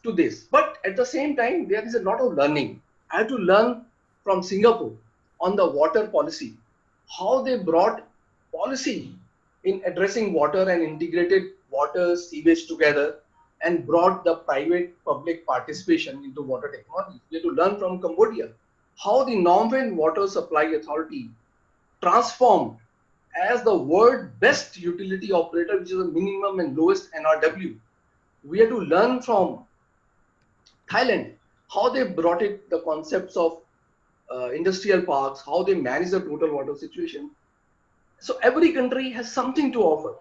Speaker 4: to this. But at the same time, there is a lot of learning. I have to learn from Singapore on the water policy, how they brought policy in addressing water and integrated water sewage together and brought the private public participation into water technology. We have to learn from Cambodia how the Northern Water Supply Authority transformed as the world best utility operator, which is the minimum and lowest NRW. We have to learn from Thailand how they brought it, the concepts of industrial parks, how they manage the total water situation. So every country has something to offer,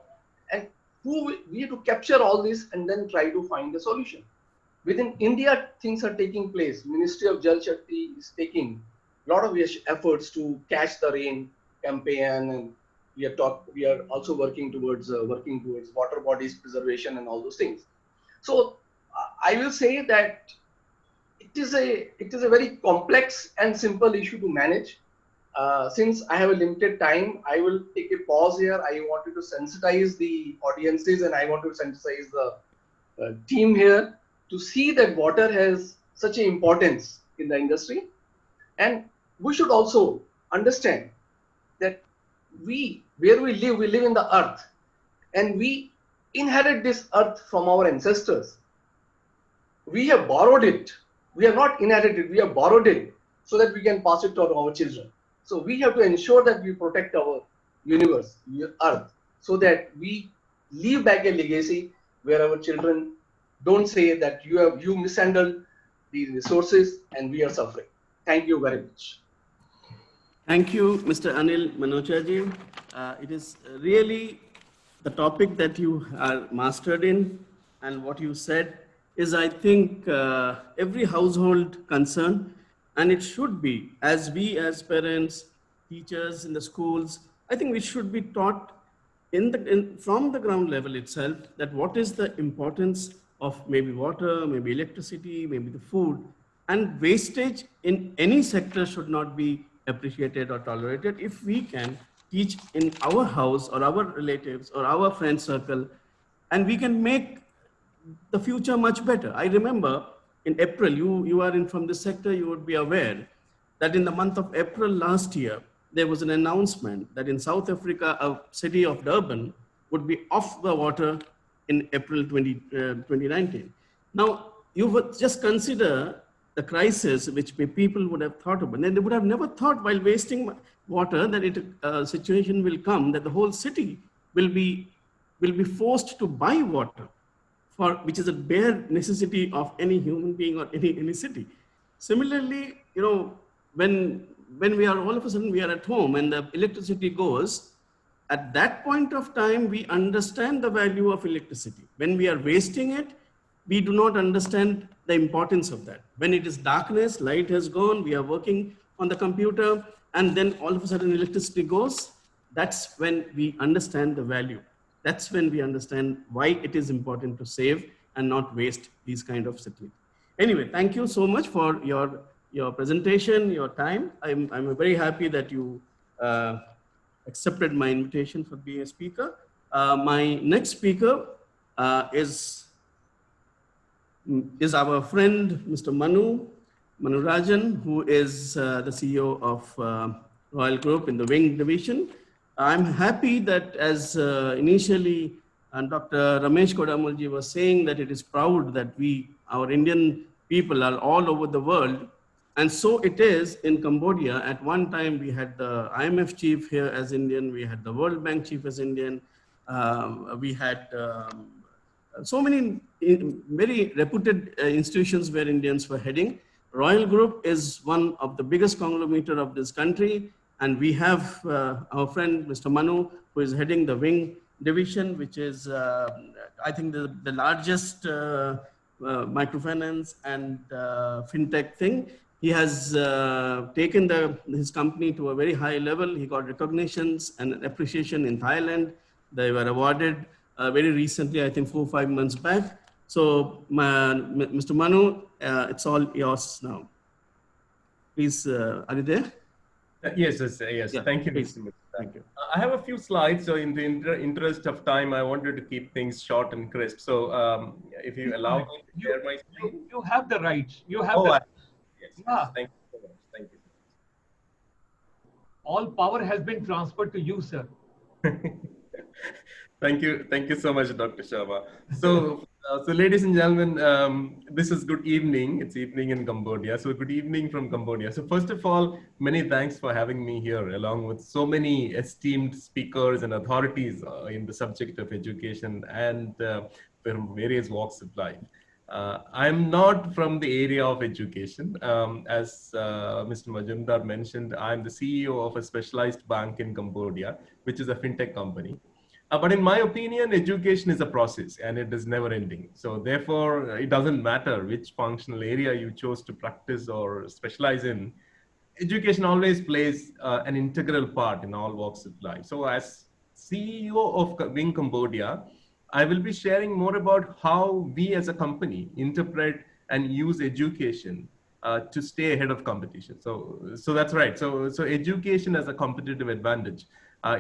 Speaker 4: and we have to capture all this and then try to find a solution. Within India, things are taking place. Ministry of Jal Shakti is taking a lot of efforts to catch the rain campaign, and we are also working towards water bodies preservation and all those things. So I will say that it is a very complex and simple issue to manage. Since I have a limited time, I will take a pause here. I wanted to sensitize the audiences, and I want to sensitize the team here to see that water has such an importance in the industry. And we should also understand that where we live in the earth, and we inherit this earth from our ancestors. We have borrowed it. We have not inherited, we have borrowed it so that we can pass it to our children. So we have to ensure that we protect our universe, earth, so that we leave back a legacy where our children don't say that you mishandled the resources and we are suffering. Thank you very much.
Speaker 2: Thank you, Mr. Anil Manocha ji. It is really the topic that you are mastered in, and what you said is, I think, every household concern, and it should be, as we as parents, teachers in the schools, I think we should be taught from the ground level itself, that what is the importance of maybe water, maybe electricity, maybe the food, and wastage in any sector should not be appreciated or tolerated. If we can teach in our house or our relatives or our friend circle, and we can make the future much better. I remember in April, you are in from this sector, you would be aware that in the month of April last year, there was an announcement that in South Africa, a city of Durban would be off the water in April 2019. Now, you would just consider the crisis which people would have thought about. And they would have never thought, while wasting water, that a situation will come that the whole city will be forced to buy water, which is a bare necessity of any human being or any city. Similarly, when we are all of a sudden we are at home and the electricity goes, at that point of time we understand the value of electricity. When we are wasting it, we do not understand the importance of that. When it is darkness, light has gone, we are working on the computer, and then all of a sudden electricity goes, that's when we understand the value. That's when we understand why it is important to save and not waste these kind of cities. Anyway, thank you so much for your presentation, your time. I'm very happy that you accepted my invitation for being a speaker. My next speaker is our friend, Mr. Manu Rajan, who is the CEO of Royal Group in the Wing division. I'm happy that, as initially Dr. Ramesh Kodammal ji was saying, that it is proud that our Indian people are all over the world. And so it is in Cambodia. At one time, we had the IMF chief here as Indian, we had the World Bank chief as Indian, we had so many very reputed institutions where Indians were heading. Royal Group is one of the biggest conglomerate of this country. And we have our friend, Mr. Manu, who is heading the Wing division, which is, I think, the largest microfinance and fintech thing. He has taken his company to a very high level. He got recognitions and appreciation in Thailand. They were awarded very recently, I think 4 or 5 months back. So, Mr. Manu, it's all yours now. Please, are you there?
Speaker 5: Yes. Yeah, thank you, Mr. Mr. Thank you. I have a few slides, so in the interest of time, I wanted to keep things short and crisp. So, if you allow me to share my screen.
Speaker 1: You have the right. You have the right.
Speaker 5: Yes.
Speaker 1: Yeah.
Speaker 5: Thank you so much. Thank you.
Speaker 1: All power has been transferred to you, sir.
Speaker 5: Thank you so much, Dr. Sharma. So, ladies and gentlemen, this is good evening. It's evening in Cambodia. So good evening from Cambodia. So first of all, many thanks for having me here, along with so many esteemed speakers and authorities in the subject of education and from various walks of life. I'm not from the area of education. As Mr. Majumdar mentioned, I'm the CEO of a specialized bank in Cambodia, which is a fintech company. But in my opinion, education is a process and it is never ending. So therefore, it doesn't matter which functional area you chose to practice or specialize in. Education always plays an integral part in all walks of life. So as CEO of Wing Cambodia, I will be sharing more about how we as a company interpret and use education to stay ahead of competition. So that's right. So education as a competitive advantage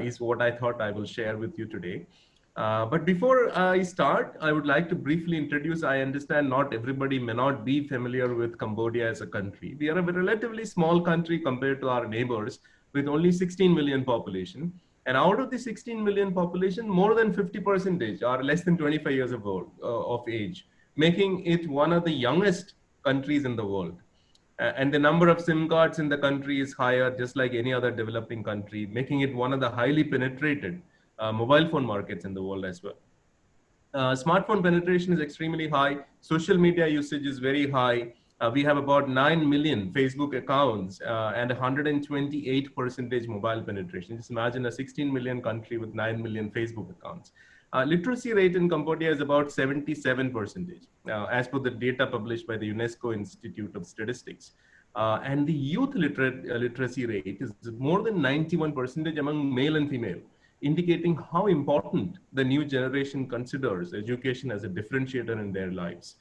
Speaker 5: is what I thought I will share with you today. But before I start, I would like to briefly introduce, I understand not everybody may not be familiar with Cambodia as a country. We are a relatively small country compared to our neighbors with only 16 million population. And out of the 16 million population, more than 50% are less than 25 years of age, making it one of the youngest countries in the world. And the number of SIM cards in the country is higher, just like any other developing country, making it one of the highly penetrated mobile phone markets in the world as well. Smartphone penetration is extremely high. Social media usage is very high. We have about 9 million Facebook accounts and 128% mobile penetration. Just imagine a 16 million country with 9 million Facebook accounts. Literacy rate in Cambodia is about 77%, as per the data published by the UNESCO Institute of Statistics. And the youth literacy rate is more than 91% among male and female, indicating how important the new generation considers education as a differentiator in their lives.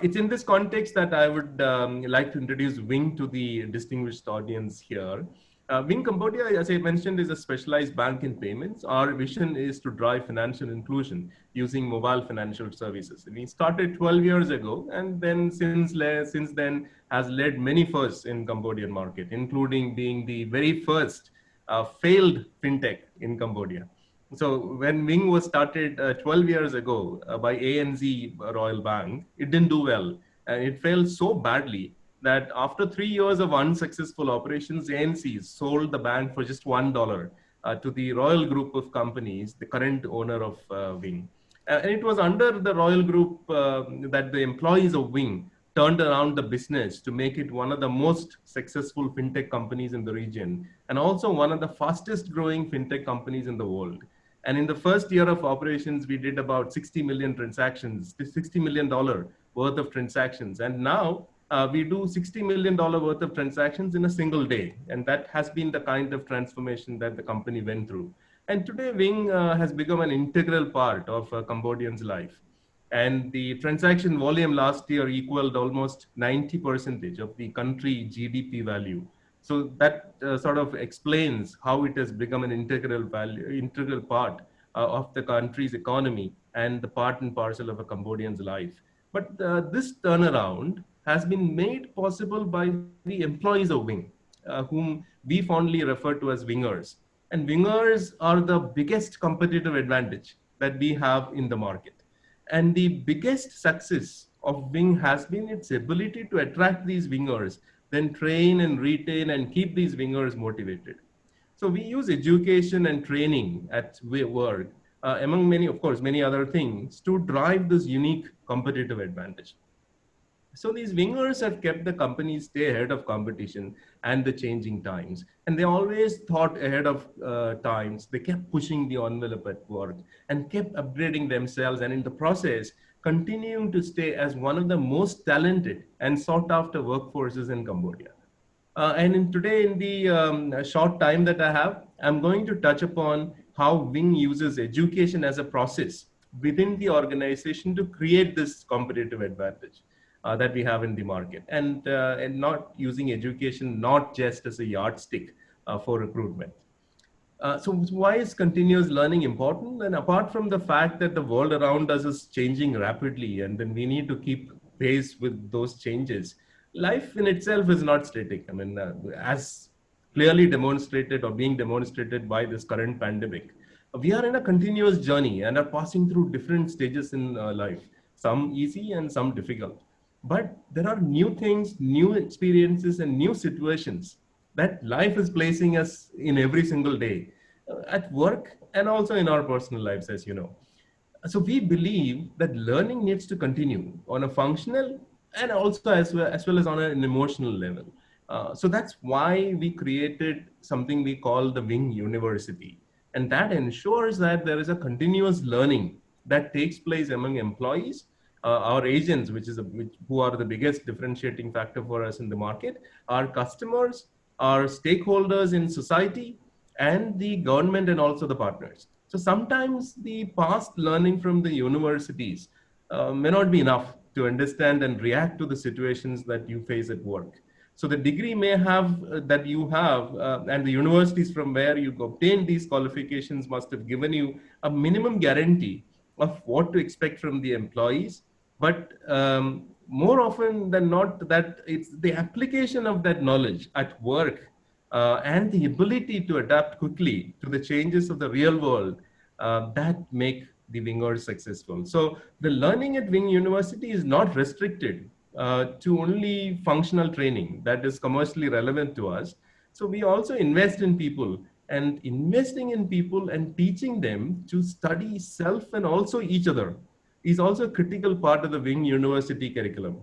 Speaker 5: It's in this context that I would like to introduce Wing to the distinguished audience here. Wing Cambodia, as I mentioned, is a specialized bank in payments. Our vision is to drive financial inclusion using mobile financial services. We started 12 years ago, and then since then has led many firsts in Cambodian market, including being the very first failed fintech in Cambodia. So when Wing was started 12 years ago by ANZ Royal Bank, it didn't do well. And it failed so badly that after 3 years of unsuccessful operations, ANC sold the bank for just $1 to the Royal Group of companies, the current owner of Wing. And it was under the Royal Group that the employees of Wing turned around the business to make it one of the most successful fintech companies in the region, and also one of the fastest growing fintech companies in the world. And in the first year of operations, we did about 60 million transactions, $60 million worth of transactions. And now we do $60 million worth of transactions in a single day. And that has been the kind of transformation that the company went through. And today, Wing has become an integral part of Cambodians' life. And the transaction volume last year equaled almost 90% of the country GDP value. So that sort of explains how it has become an integral part of the country's economy and the part and parcel of a Cambodian's life. But this turnaround has been made possible by the employees of Wing, whom we fondly refer to as Wingers. And Wingers are the biggest competitive advantage that we have in the market. And the biggest success of Wing has been its ability to attract these Wingers, then train and retain and keep these Wingers motivated. So we use education and training at work, among many other things, to drive this unique competitive advantage. So these Wingers have kept the company stay ahead of competition and the changing times. And they always thought ahead of times. They kept pushing the envelope at work and kept upgrading themselves. And in the process, continuing to stay as one of the most talented and sought after workforces in Cambodia. Today, in the short time that I have, I'm going to touch upon how Wing uses education as a process within the organization to create this competitive advantage that we have in the market, and not using education not just as a yardstick for recruitment. So why is continuous learning important? And apart from the fact that the world around us is changing rapidly, and then we need to keep pace with those changes, life in itself is not static. I mean, as clearly demonstrated or being demonstrated by this current pandemic, we are in a continuous journey and are passing through different stages in life, some easy and some difficult. But there are new things, new experiences, and new situations that life is placing us in every single day, at work and also in our personal lives, as you know. So we believe that learning needs to continue on a functional and also as well as on an emotional level. So that's why we created something we call the Wing University. And that ensures that there is a continuous learning that takes place among employees, our agents, who are the biggest differentiating factor for us in the market, our customers, our stakeholders in society, and the government, and also the partners. So sometimes the past learning from the universities may not be enough to understand and react to the situations that you face at work. So the degree may have that you have, and the universities from where you obtained these qualifications must have given you a minimum guarantee of what to expect from the employees. But more often than not, that it's the application of that knowledge at work and the ability to adapt quickly to the changes of the real world that make the Wingers successful. So the learning at Wing University is not restricted to only functional training that is commercially relevant to us. So we also invest in people, and investing in people and teaching them to study self and also each other is also a critical part of the Wing University curriculum.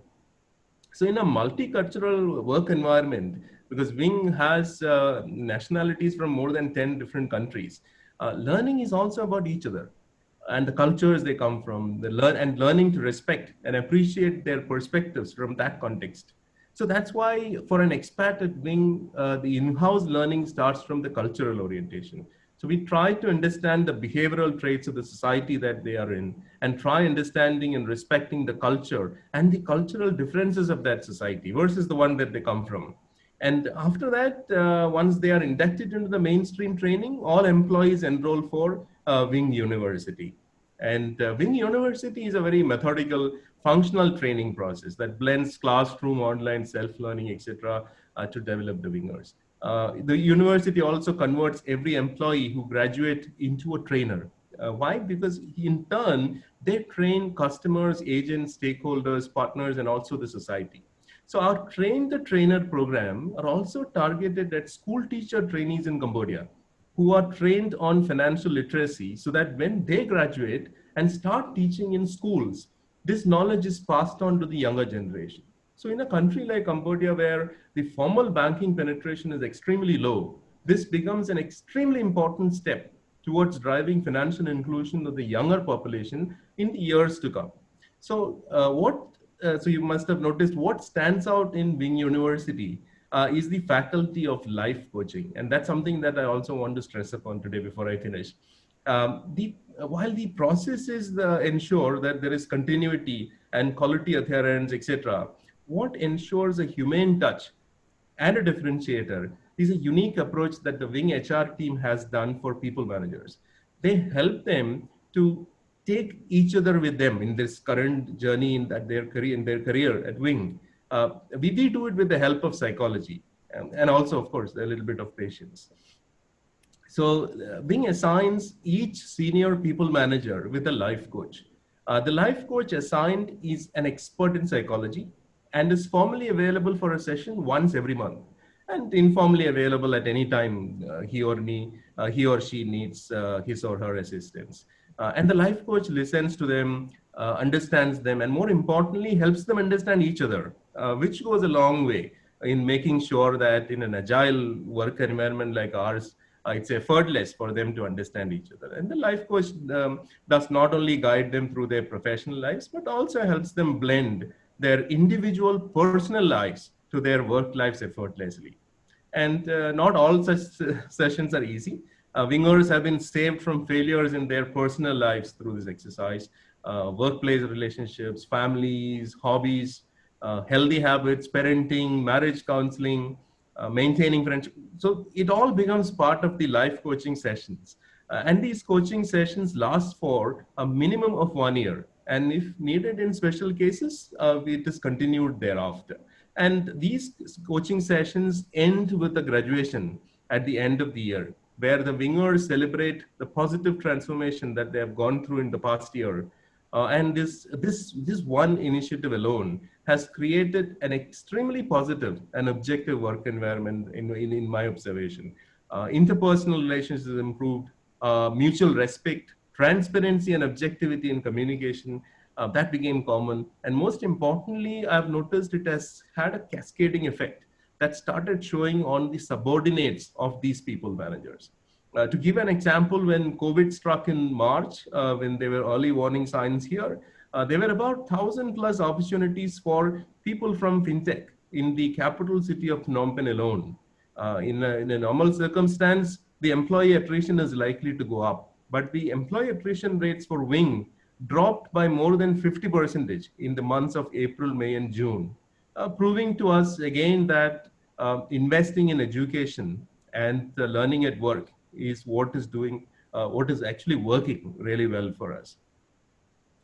Speaker 5: So in a multicultural work environment, because Wing has nationalities from more than 10 different countries, learning is also about each other and the cultures they come from, learning to respect and appreciate their perspectives from that context. So that's why for an expat at Wing, the in-house learning starts from the cultural orientation. So we try to understand the behavioral traits of the society that they are in and try understanding and respecting the culture and the cultural differences of that society versus the one that they come from. And after that, once they are inducted into the mainstream training, all employees enroll for Wing University. And Wing University is a very methodical, functional training process that blends classroom, online, self-learning, etc., to develop the Wingers. The university also converts every employee who graduate into a trainer. Why? Because in turn, they train customers, agents, stakeholders, partners, and also the society. So our Train the Trainer program are also targeted at school teacher trainees in Cambodia who are trained on financial literacy so that when they graduate and start teaching in schools, this knowledge is passed on to the younger generation. So in a country like Cambodia, where the formal banking penetration is extremely low, this becomes an extremely important step towards driving financial inclusion of the younger population in the years to come. So so you must have noticed what stands out in Wing University is the faculty of life coaching. And that's something that I also want to stress upon today before I finish. While the processes ensure that there is continuity and quality adherence, etc., what ensures a humane touch and a differentiator is a unique approach that the Wing HR team has done for people managers. They help them to take each other with them in this current journey in their career at Wing. We do it with the help of psychology and also, of course, a little bit of patience. So Wing assigns each senior people manager with a life coach. The life coach assigned is an expert in psychology and is formally available for a session once every month and informally available at any time he or she needs his or her assistance. And the life coach listens to them, understands them, and more importantly, helps them understand each other, which goes a long way in making sure that in an agile work environment like ours, it's effortless for them to understand each other. And the life coach does not only guide them through their professional lives, but also helps them blend their individual personal lives to their work lives effortlessly. And not all such sessions are easy. Wingers have been saved from failures in their personal lives through this exercise. Workplace relationships, families, hobbies, healthy habits, parenting, marriage counseling, maintaining friendship. So it all becomes part of the life coaching sessions. And these coaching sessions last for a minimum of 1 year. And if needed in special cases, it is continued thereafter. And these coaching sessions end with a graduation at the end of the year, where the Wingers celebrate the positive transformation that they have gone through in the past year. And this one initiative alone has created an extremely positive and objective work environment in my observation. Interpersonal relationships improved, mutual respect, transparency and objectivity in communication, that became common. And most importantly, I've noticed it has had a cascading effect that started showing on the subordinates of these people managers. To give an example, when COVID struck in March, when there were early warning signs here, there were about 1,000 plus opportunities for people from fintech in the capital city of Phnom Penh alone. In a normal circumstance, the employee attrition is likely to go up, but the employee attrition rates for Wing dropped by more than 50% in the months of April, May, and June, proving to us again that investing in education and learning at work is what is actually working really well for us.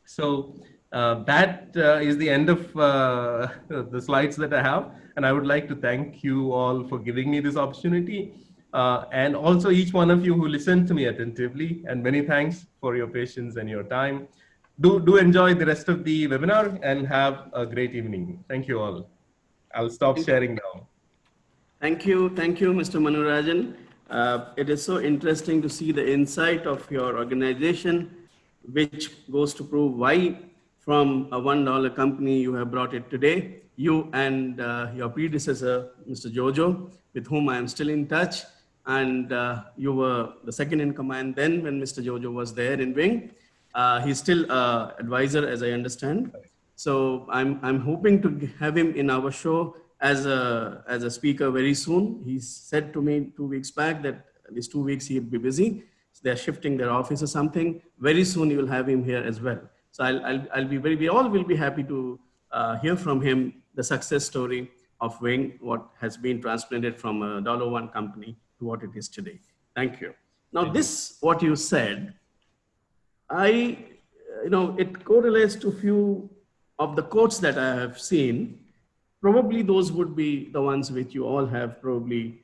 Speaker 5: So that is the end of the slides that I have. And I would like to thank you all for giving me this opportunity. And also each one of you who listened to me attentively, and many thanks for your patience and your time. Do enjoy the rest of the webinar and have a great evening. Thank you all. I'll stop sharing now.
Speaker 2: Thank you, Mr. Manu Rajan. It is so interesting to see the insight of your organization, which goes to prove why from a $1 company you have brought it today you and your predecessor, Mr. Jojo, with whom I am still in touch. And you were the second in command then when Mr. Jojo was there in Wing. He's still advisor, as I understand. So I'm hoping to have him in our show as a speaker very soon. He said to me 2 weeks back that these 2 weeks he'd be busy. So they're shifting their office or something. Very soon you will have him here as well. So I'll be we all will be happy to hear from him the success story of Wing, what has been transplanted from a $1 company to what it is today. Thank you. Now what you said, it correlates to few of the quotes that I have seen. Probably those would be the ones which you all have probably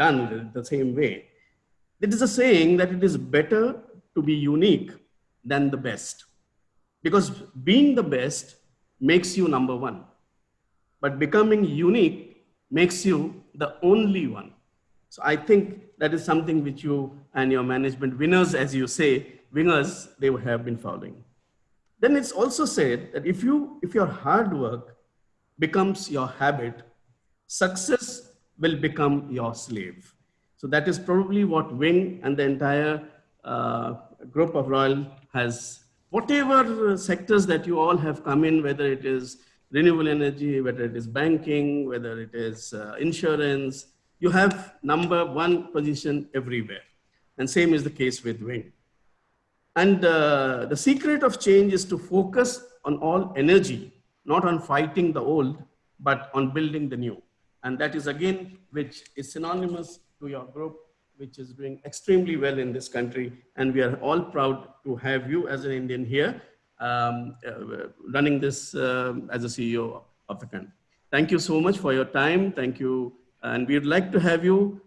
Speaker 2: done the same way. It is a saying that it is better to be unique than the best, because being the best makes you number one, but becoming unique makes you the only one. So I think that is something which you and your management winners, as you say, winners, they would have been following. Then it's also said that if your hard work becomes your habit, success will become your slave. So that is probably what Wing and the entire group of Royal has, whatever sectors that you all have come in, whether it is renewable energy, whether it is banking, whether it is insurance, you have number one position everywhere. And same is the case with Wing. And the secret of change is to focus on all energy, not on fighting the old, but on building the new. And that is again, which is synonymous to your group, which is doing extremely well in this country. And we are all proud to have you as an Indian here, running this as a CEO of the country. Thank you so much for your time. Thank you. And we'd like to have you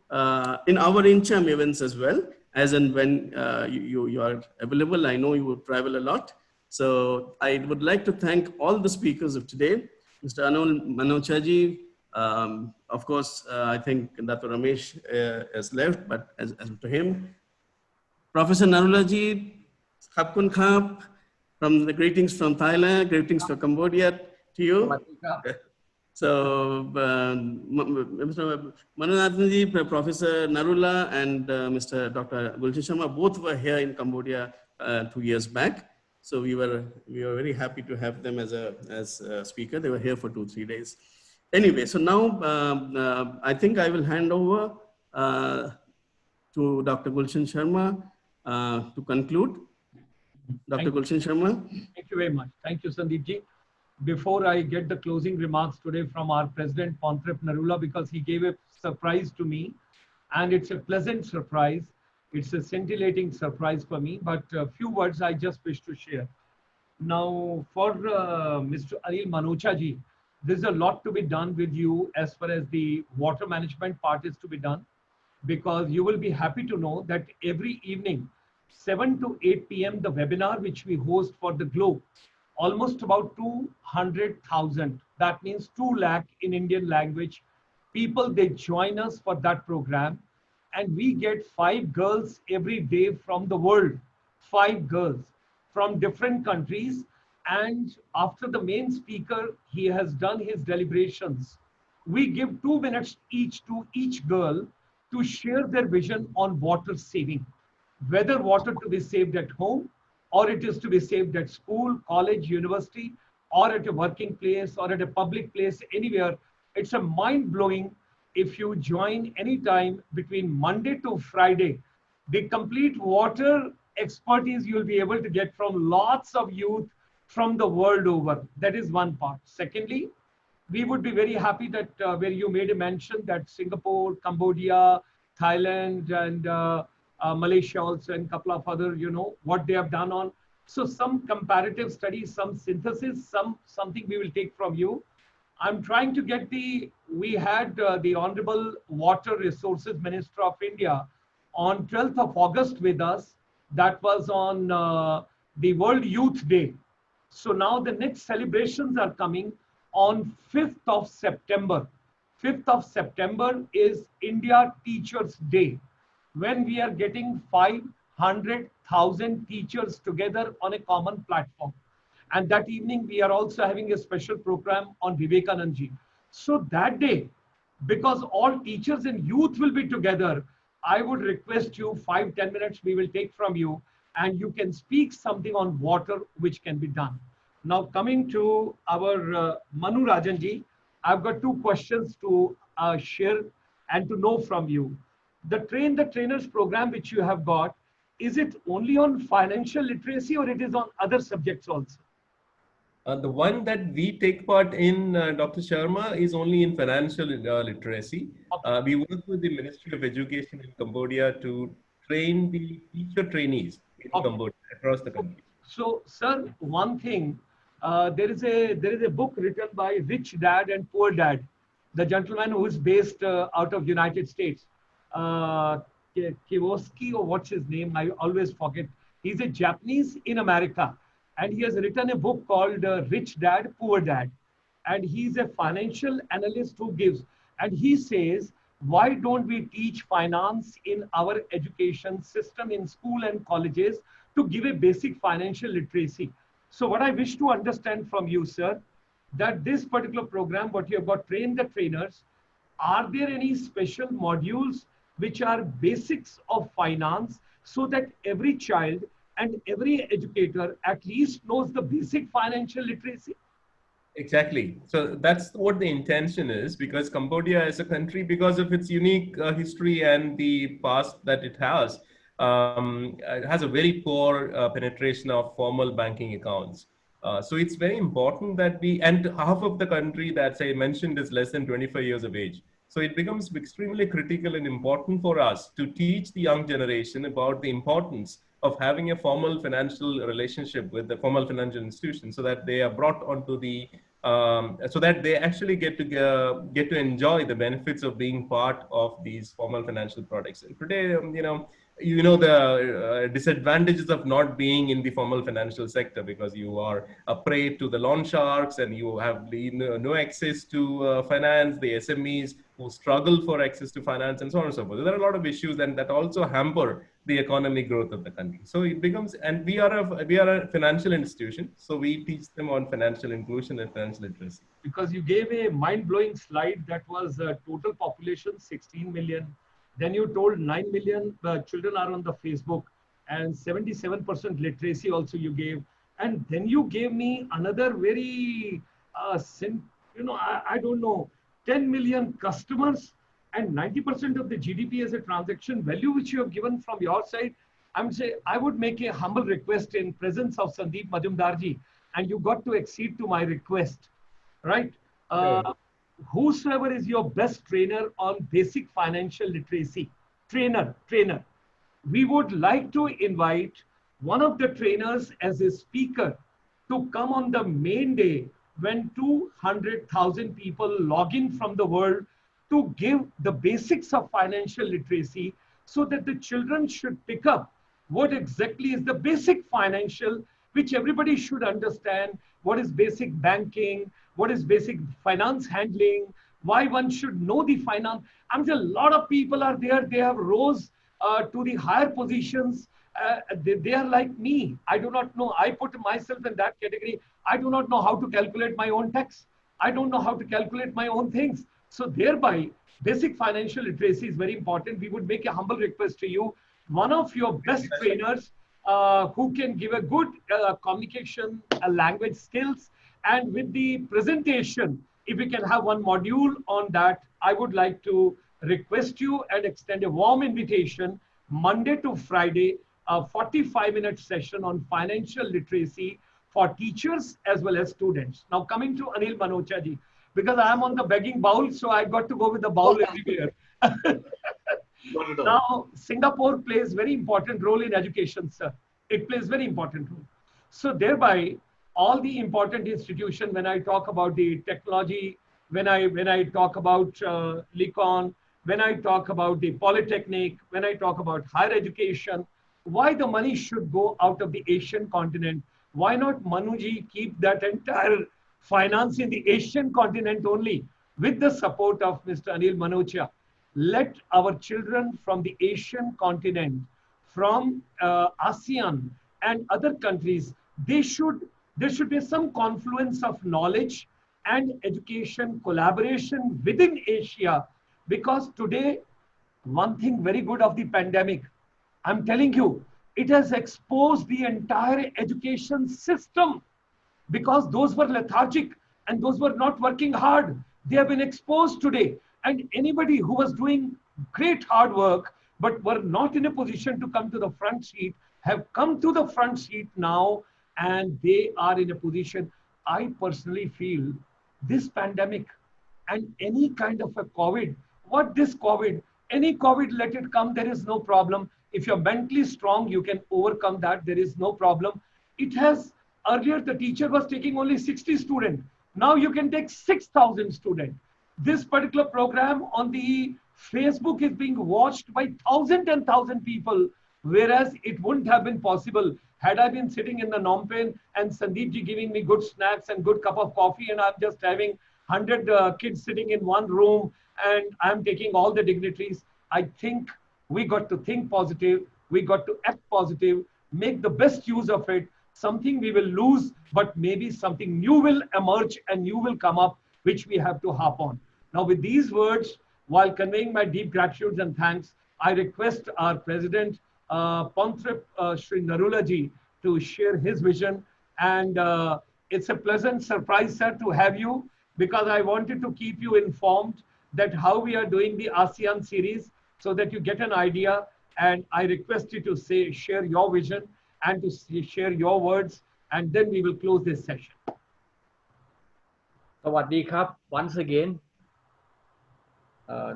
Speaker 2: in our INCHAM events as well, as and when you are available. I know you will travel a lot. So I would like to thank all the speakers of today. Mr. Anil, Manocha ji, of course, I think Dato Ramesh has left, but as to him, Professor Narula ji, Khapkun Khap, from the greetings from Thailand, greetings from Cambodia to you. So, Mr. Manu ji, Professor Narula, and Mr. Dr. Gulshan Sharma, both were here in Cambodia 2 years back. So we were very happy to have them as a speaker. They were here for 2-3 days. Anyway, so now I think I will hand over to Dr. Gulshan Sharma to conclude. Dr. Gulshan Sharma.
Speaker 1: Thank you very much. Thank you, Sandeep ji. Before I get the closing remarks today from our President, Pontrep Narula, because he gave a surprise to me, and it's a pleasant surprise. It's a scintillating surprise for me, but a few words I just wish to share. Now, for Mr. Anil Manocha ji, there's a lot to be done with you as far as the water management part is to be done, because you will be happy to know that every evening, 7 to 8 p.m., the webinar which we host for the globe, almost about 200,000, that means 2 lakh in Indian language, people, they join us for that program. And we get 5 girls every day from the world, 5 girls from different countries. And after the main speaker, he has done his deliberations. We give 2 minutes each to each girl to share their vision on water saving, whether water to be saved at home, or it is to be saved at school, college, university, or at a working place, or at a public place, anywhere. It's a mind-blowing. If you join anytime between Monday to Friday, the complete water expertise you'll be able to get from lots of youth from the world over. That is one part. Secondly, we would be very happy that where you made a mention that Singapore, Cambodia, Thailand, and Malaysia also, and a couple of other, what they have done on. So some comparative studies, some synthesis, something we will take from you. I'm trying to get we had the Honorable Water Resources Minister of India on 12th of August with us. That was on the World Youth Day. So now the next celebrations are coming on 5th of September. 5th of September is India Teachers Day, when we are getting 500,000 teachers together on a common platform. And that evening, we are also having a special program on Vivekanandji. So that day, because all teachers and youth will be together, I would request you 5-10 minutes we will take from you, and you can speak something on water which can be done. Now coming to our Manu RajanCEO, I've got two questions to share and to know from you. The Train the Trainers program which you have got, is it only on financial literacy or it is on other subjects also?
Speaker 5: The one that we take part in, Dr. Sharma, is only in financial literacy. We work with the Ministry of Education in Cambodia to train the teacher trainees in Cambodia across the country.
Speaker 1: So, sir, one thing, there is a book written by Rich Dad and Poor Dad, the gentleman who is based out of United States, Kiyosaki, or what's his name? I always forget. He's a Japanese in America, and he has written a book called Rich Dad, Poor Dad. And he's a financial analyst who gives, and he says, why don't we teach finance in our education system in school and colleges to give a basic financial literacy? So what I wish to understand from you, sir, that this particular program, what you have got, Train the Trainers, are there any special modules which are basics of finance so that every child and every educator at least knows the basic financial literacy?
Speaker 5: Exactly. So that's what the intention is, because Cambodia as a country, because of its unique history and the past that it has a very poor penetration of formal banking accounts. So it's very important that and half of the country that I mentioned is less than 25 years of age. So it becomes extremely critical and important for us to teach the young generation about the importance of having a formal financial relationship with the formal financial institution, so that they are brought onto the, so that they actually get to enjoy the benefits of being part of these formal financial products. And today, the disadvantages of not being in the formal financial sector, because you are a prey to the loan sharks and you have no access to finance, the SMEs who struggle for access to finance, and so on and so forth. There are a lot of issues and that also hamper the economic growth of the country. So it becomes, and we are a financial institution, so we teach them on financial inclusion and financial literacy.
Speaker 1: Because you gave a mind-blowing slide that was total population 16 million. Then you told 9 million children are on the Facebook, and 77% literacy also you gave. And then you gave me another very, I don't know, 10 million customers and 90% of the GDP as a transaction value, which you have given from your side. I would make a humble request in presence of Sandeep Majumdar ji, and you got to accede to my request, right? Whosoever is your best trainer on basic financial literacy, trainer, we would like to invite one of the trainers as a speaker to come on the main day when 200,000 people log in from the world to give the basics of financial literacy, so that the children should pick up what exactly is the basic financial, which everybody should understand. What is basic banking? What is basic finance handling? Why one should know the finance? A lot of people are there. They have rose to the higher positions. They are like me. I do not know. I put myself in that category. I do not know how to calculate my own tax. I don't know how to calculate my own things. So thereby, basic financial literacy is very important. We would make a humble request to you. One of your best trainers who can give a good communication, language skills, and with the presentation, if we can have one module on that, I would like to request you and extend a warm invitation Monday to Friday, a 45-minute session on financial literacy for teachers as well as students. Now coming to Anil Manocha ji, because I am on the begging bowl, so I got to go with the bowl everywhere. Now, Singapore plays very important role in education, sir. It plays very important role. So thereby, all the important institutions, when I talk about the technology, when I talk about Telecom, when I talk about the polytechnic, when I talk about higher education, why the money should go out of the Asian continent? Why not Manuji keep that entire finance in the Asian continent only with the support of Mr. Anil Manocha? Let our children from the Asian continent, from ASEAN and other countries, they should There should be some confluence of knowledge and education collaboration within Asia, because today, one thing very good of the pandemic, I'm telling you, it has exposed the entire education system, because those were lethargic and those were not working hard. They have been exposed today. And anybody who was doing great hard work but were not in a position to come to the front seat have come to the front seat now, and they are in a position. I personally feel this pandemic and any kind of a COVID, what this COVID, any COVID, let it come, there is no problem. If you're mentally strong, you can overcome that, there is no problem. It has, earlier the teacher was taking only 60 students. Now you can take 6,000 students. This particular program on the Facebook is being watched by thousands and thousands people, whereas it wouldn't have been possible had I been sitting in the Phnom Penh and Sandeep ji giving me good snacks and good cup of coffee, and I'm just having 100 kids sitting in one room and I'm taking all the dignitaries. I think we got to think positive, we got to act positive, make the best use of it. Something we will lose, but maybe something new will emerge and new will come up, which we have to harp on. Now, with these words, while conveying my deep gratitude and thanks, I request our President, Pontrip Shri Narula ji, to share his vision. And it's a pleasant surprise, sir, to have you, because I wanted to keep you informed that how we are doing the ASEAN series, so that you get an idea. And I request you to share your vision and to share your words, and then we will close this session.
Speaker 6: สวัสดีครับ once again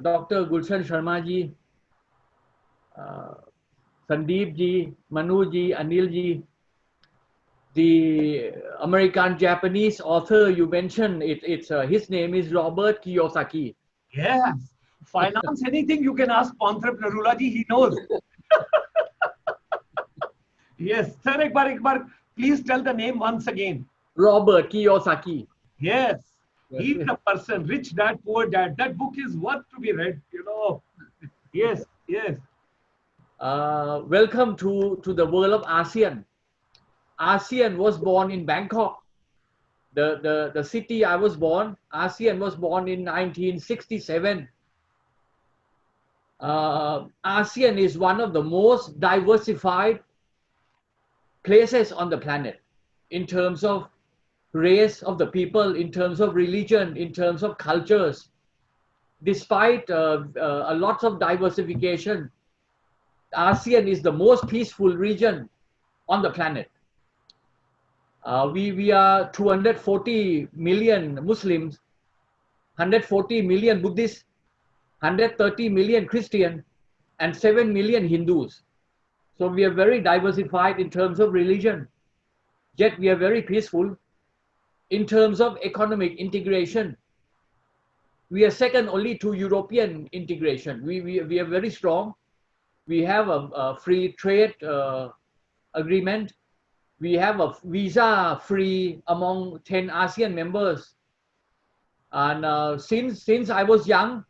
Speaker 6: Dr. Gulshan Sharma ji, Sandeep ji, Manu ji, Anil ji, the American Japanese author you mentioned, his name is Robert Kiyosaki.
Speaker 1: Yes, finance anything you can ask Pontrip Narula ji, he knows. Yes, sir, ek bar, please tell the name once again.
Speaker 6: Robert Kiyosaki.
Speaker 1: Yes, he's the person, Rich Dad, Poor Dad. That book is worth to be read, you know. Yes, yes.
Speaker 6: Welcome to the world of ASEAN. ASEAN was born in Bangkok. The city I was born, ASEAN was born in 1967. ASEAN is one of the most diversified places on the planet in terms of race of the people, in terms of religion, in terms of cultures. Despite a lot of diversification, ASEAN is the most peaceful region on the planet. We are 240 million Muslims, 140 million Buddhists, 130 million Christian, and 7 million Hindus. So we are very diversified in terms of religion, yet we are very peaceful. In terms of economic integration, we are second only to European integration. We are very strong. We have a free trade agreement. We have a visa free among 10 ASEAN members. And since I was young,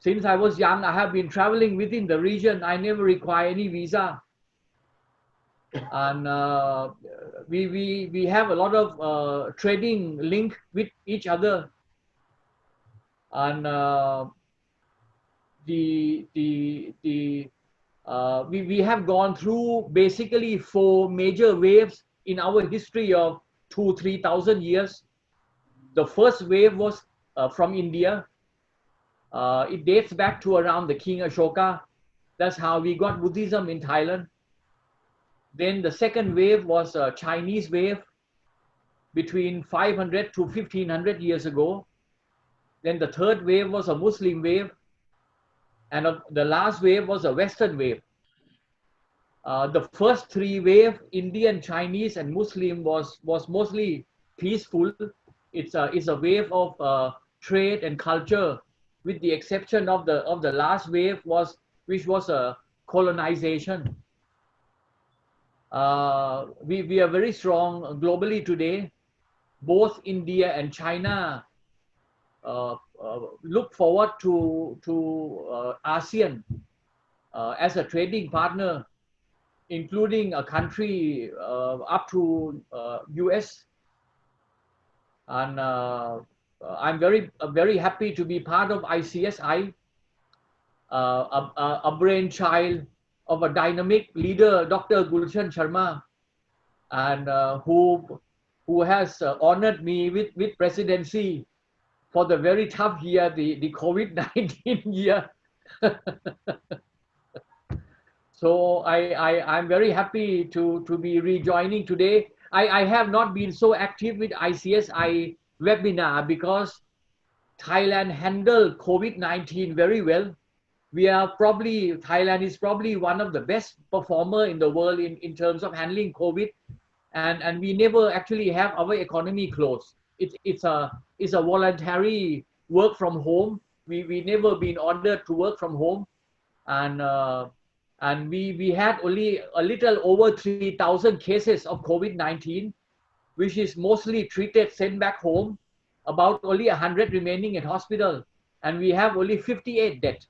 Speaker 6: I have been traveling within the region. I never require any visa. And we have a lot of trading link with each other. And we have gone through basically 4 major waves in our history of 2,000-3,000 years. The first wave was from India. It dates back to around the King Ashoka. That's how we got Buddhism in Thailand. Then the second wave was a Chinese wave between 500 to 1500 years ago. Then the third wave was a Muslim wave. And the last wave was a Western wave. The first 3 waves, Indian, Chinese, and Muslim, was mostly peaceful. It's a wave of trade and culture, with the exception of the last wave, which was a colonization. We are very strong globally today. Both India and China look forward to ASEAN as a trading partner, including a country up to US And I'm very happy to be part of ICSI, a brainchild of a dynamic leader, Dr. Gulshan Sharma, and who has honored me with presidency for the very tough year, the COVID-19 year. So I'm very happy to be rejoining today. I have not been so active with ICSI webinar because Thailand handled COVID-19 very well. Thailand is probably one of the best performer in the world in terms of handling COVID, and we never actually have our economy closed. It's a voluntary work from home. We never been ordered to work from home, and we had only a little over 3,000 cases of COVID-19, which is mostly treated, sent back home, about only 100 remaining in hospital, and we have only 58 dead.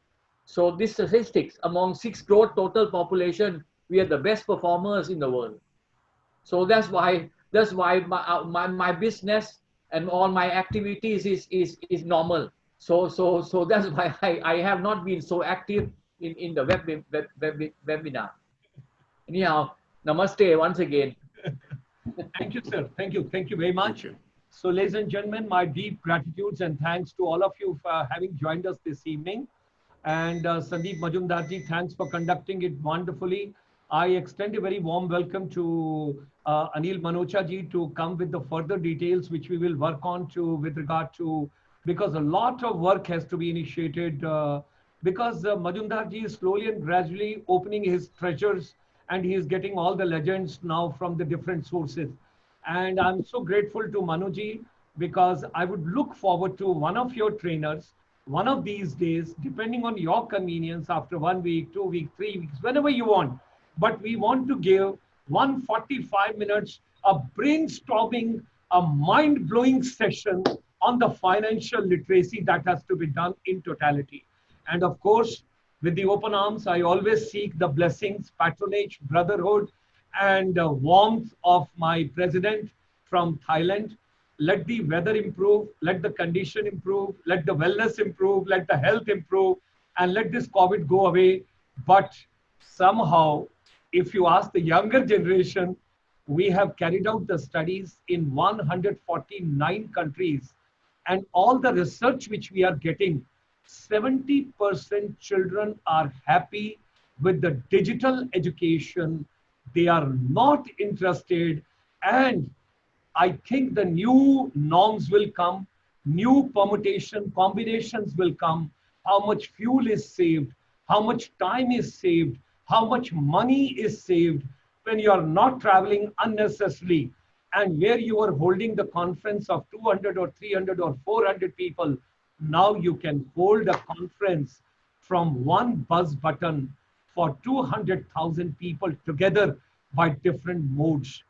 Speaker 6: So this statistics among 6 crore total population, we are the best performers in the world. So that's why my business and all my activities is normal. So that's why I have not been so active in the webinar. Anyhow, namaste once again.
Speaker 1: Thank you, sir. Thank you very much. So, ladies and gentlemen, my deep gratitudes and thanks to all of you for having joined us this evening. And Sandeep Majumdar ji, thanks for conducting it wonderfully. I extend a very warm welcome to Anil Manocha ji to come with the further details which we will work on with regard to, because a lot of work has to be initiated because Majumdar ji is slowly and gradually opening his treasures, and he is getting all the legends now from the different sources. And I'm so grateful to Manu ji, because I would look forward to one of your trainers one of these days, depending on your convenience, after 1 week, 2 weeks, 3 weeks, whenever you want. But we want to give 145 minutes of brainstorming, a mind-blowing session on the financial literacy that has to be done in totality. And of course, with the open arms, I always seek the blessings, patronage, brotherhood, and warmth of my president from Thailand. Let the weather improve, let the condition improve, let the wellness improve, let the health improve, and let this COVID go away. But somehow, if you ask the younger generation, we have carried out the studies in 149 countries, and all the research which we are getting, 70% children are happy with the digital education. They are not interested, and I think the new norms will come, new permutation combinations will come, how much fuel is saved, how much time is saved, how much money is saved when you are not traveling unnecessarily, and where you are holding the conference of 200 or 300 or 400 people. Now you can hold a conference from one buzz button for 200,000 people together by different modes.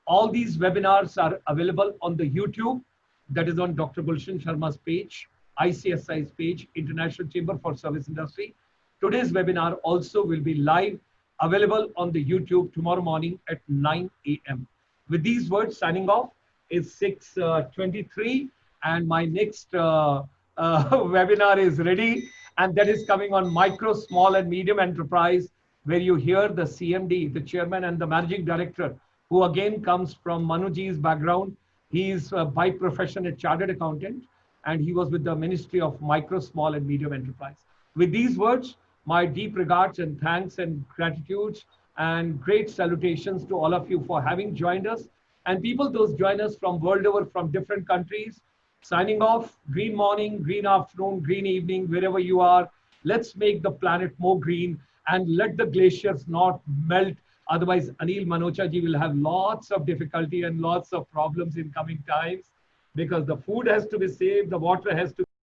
Speaker 1: All these webinars are available on the YouTube, that is on Dr. Gulshan Sharma's page, ICSI's page, International Chamber for Service Industry. Today's webinar also will be live, available on the YouTube tomorrow morning at 9 a.m. With these words, signing off is 6:23, and my next webinar is ready, and that is coming on micro, small, and medium enterprise, where you hear the CMD, the chairman, and the managing director, who again comes from Manuji's background. He is by profession a chartered accountant, and he was with the Ministry of Micro, Small, and Medium Enterprise. With these words, my deep regards and thanks and gratitudes and great salutations to all of you for having joined us. And people, those join us from world over, from different countries, signing off. Green morning, green afternoon, green evening, wherever you are. Let's make the planet more green and let the glaciers not melt. Otherwise, Anil Manocha ji will have lots of difficulty and lots of problems in coming times, because the food has to be saved, the water has to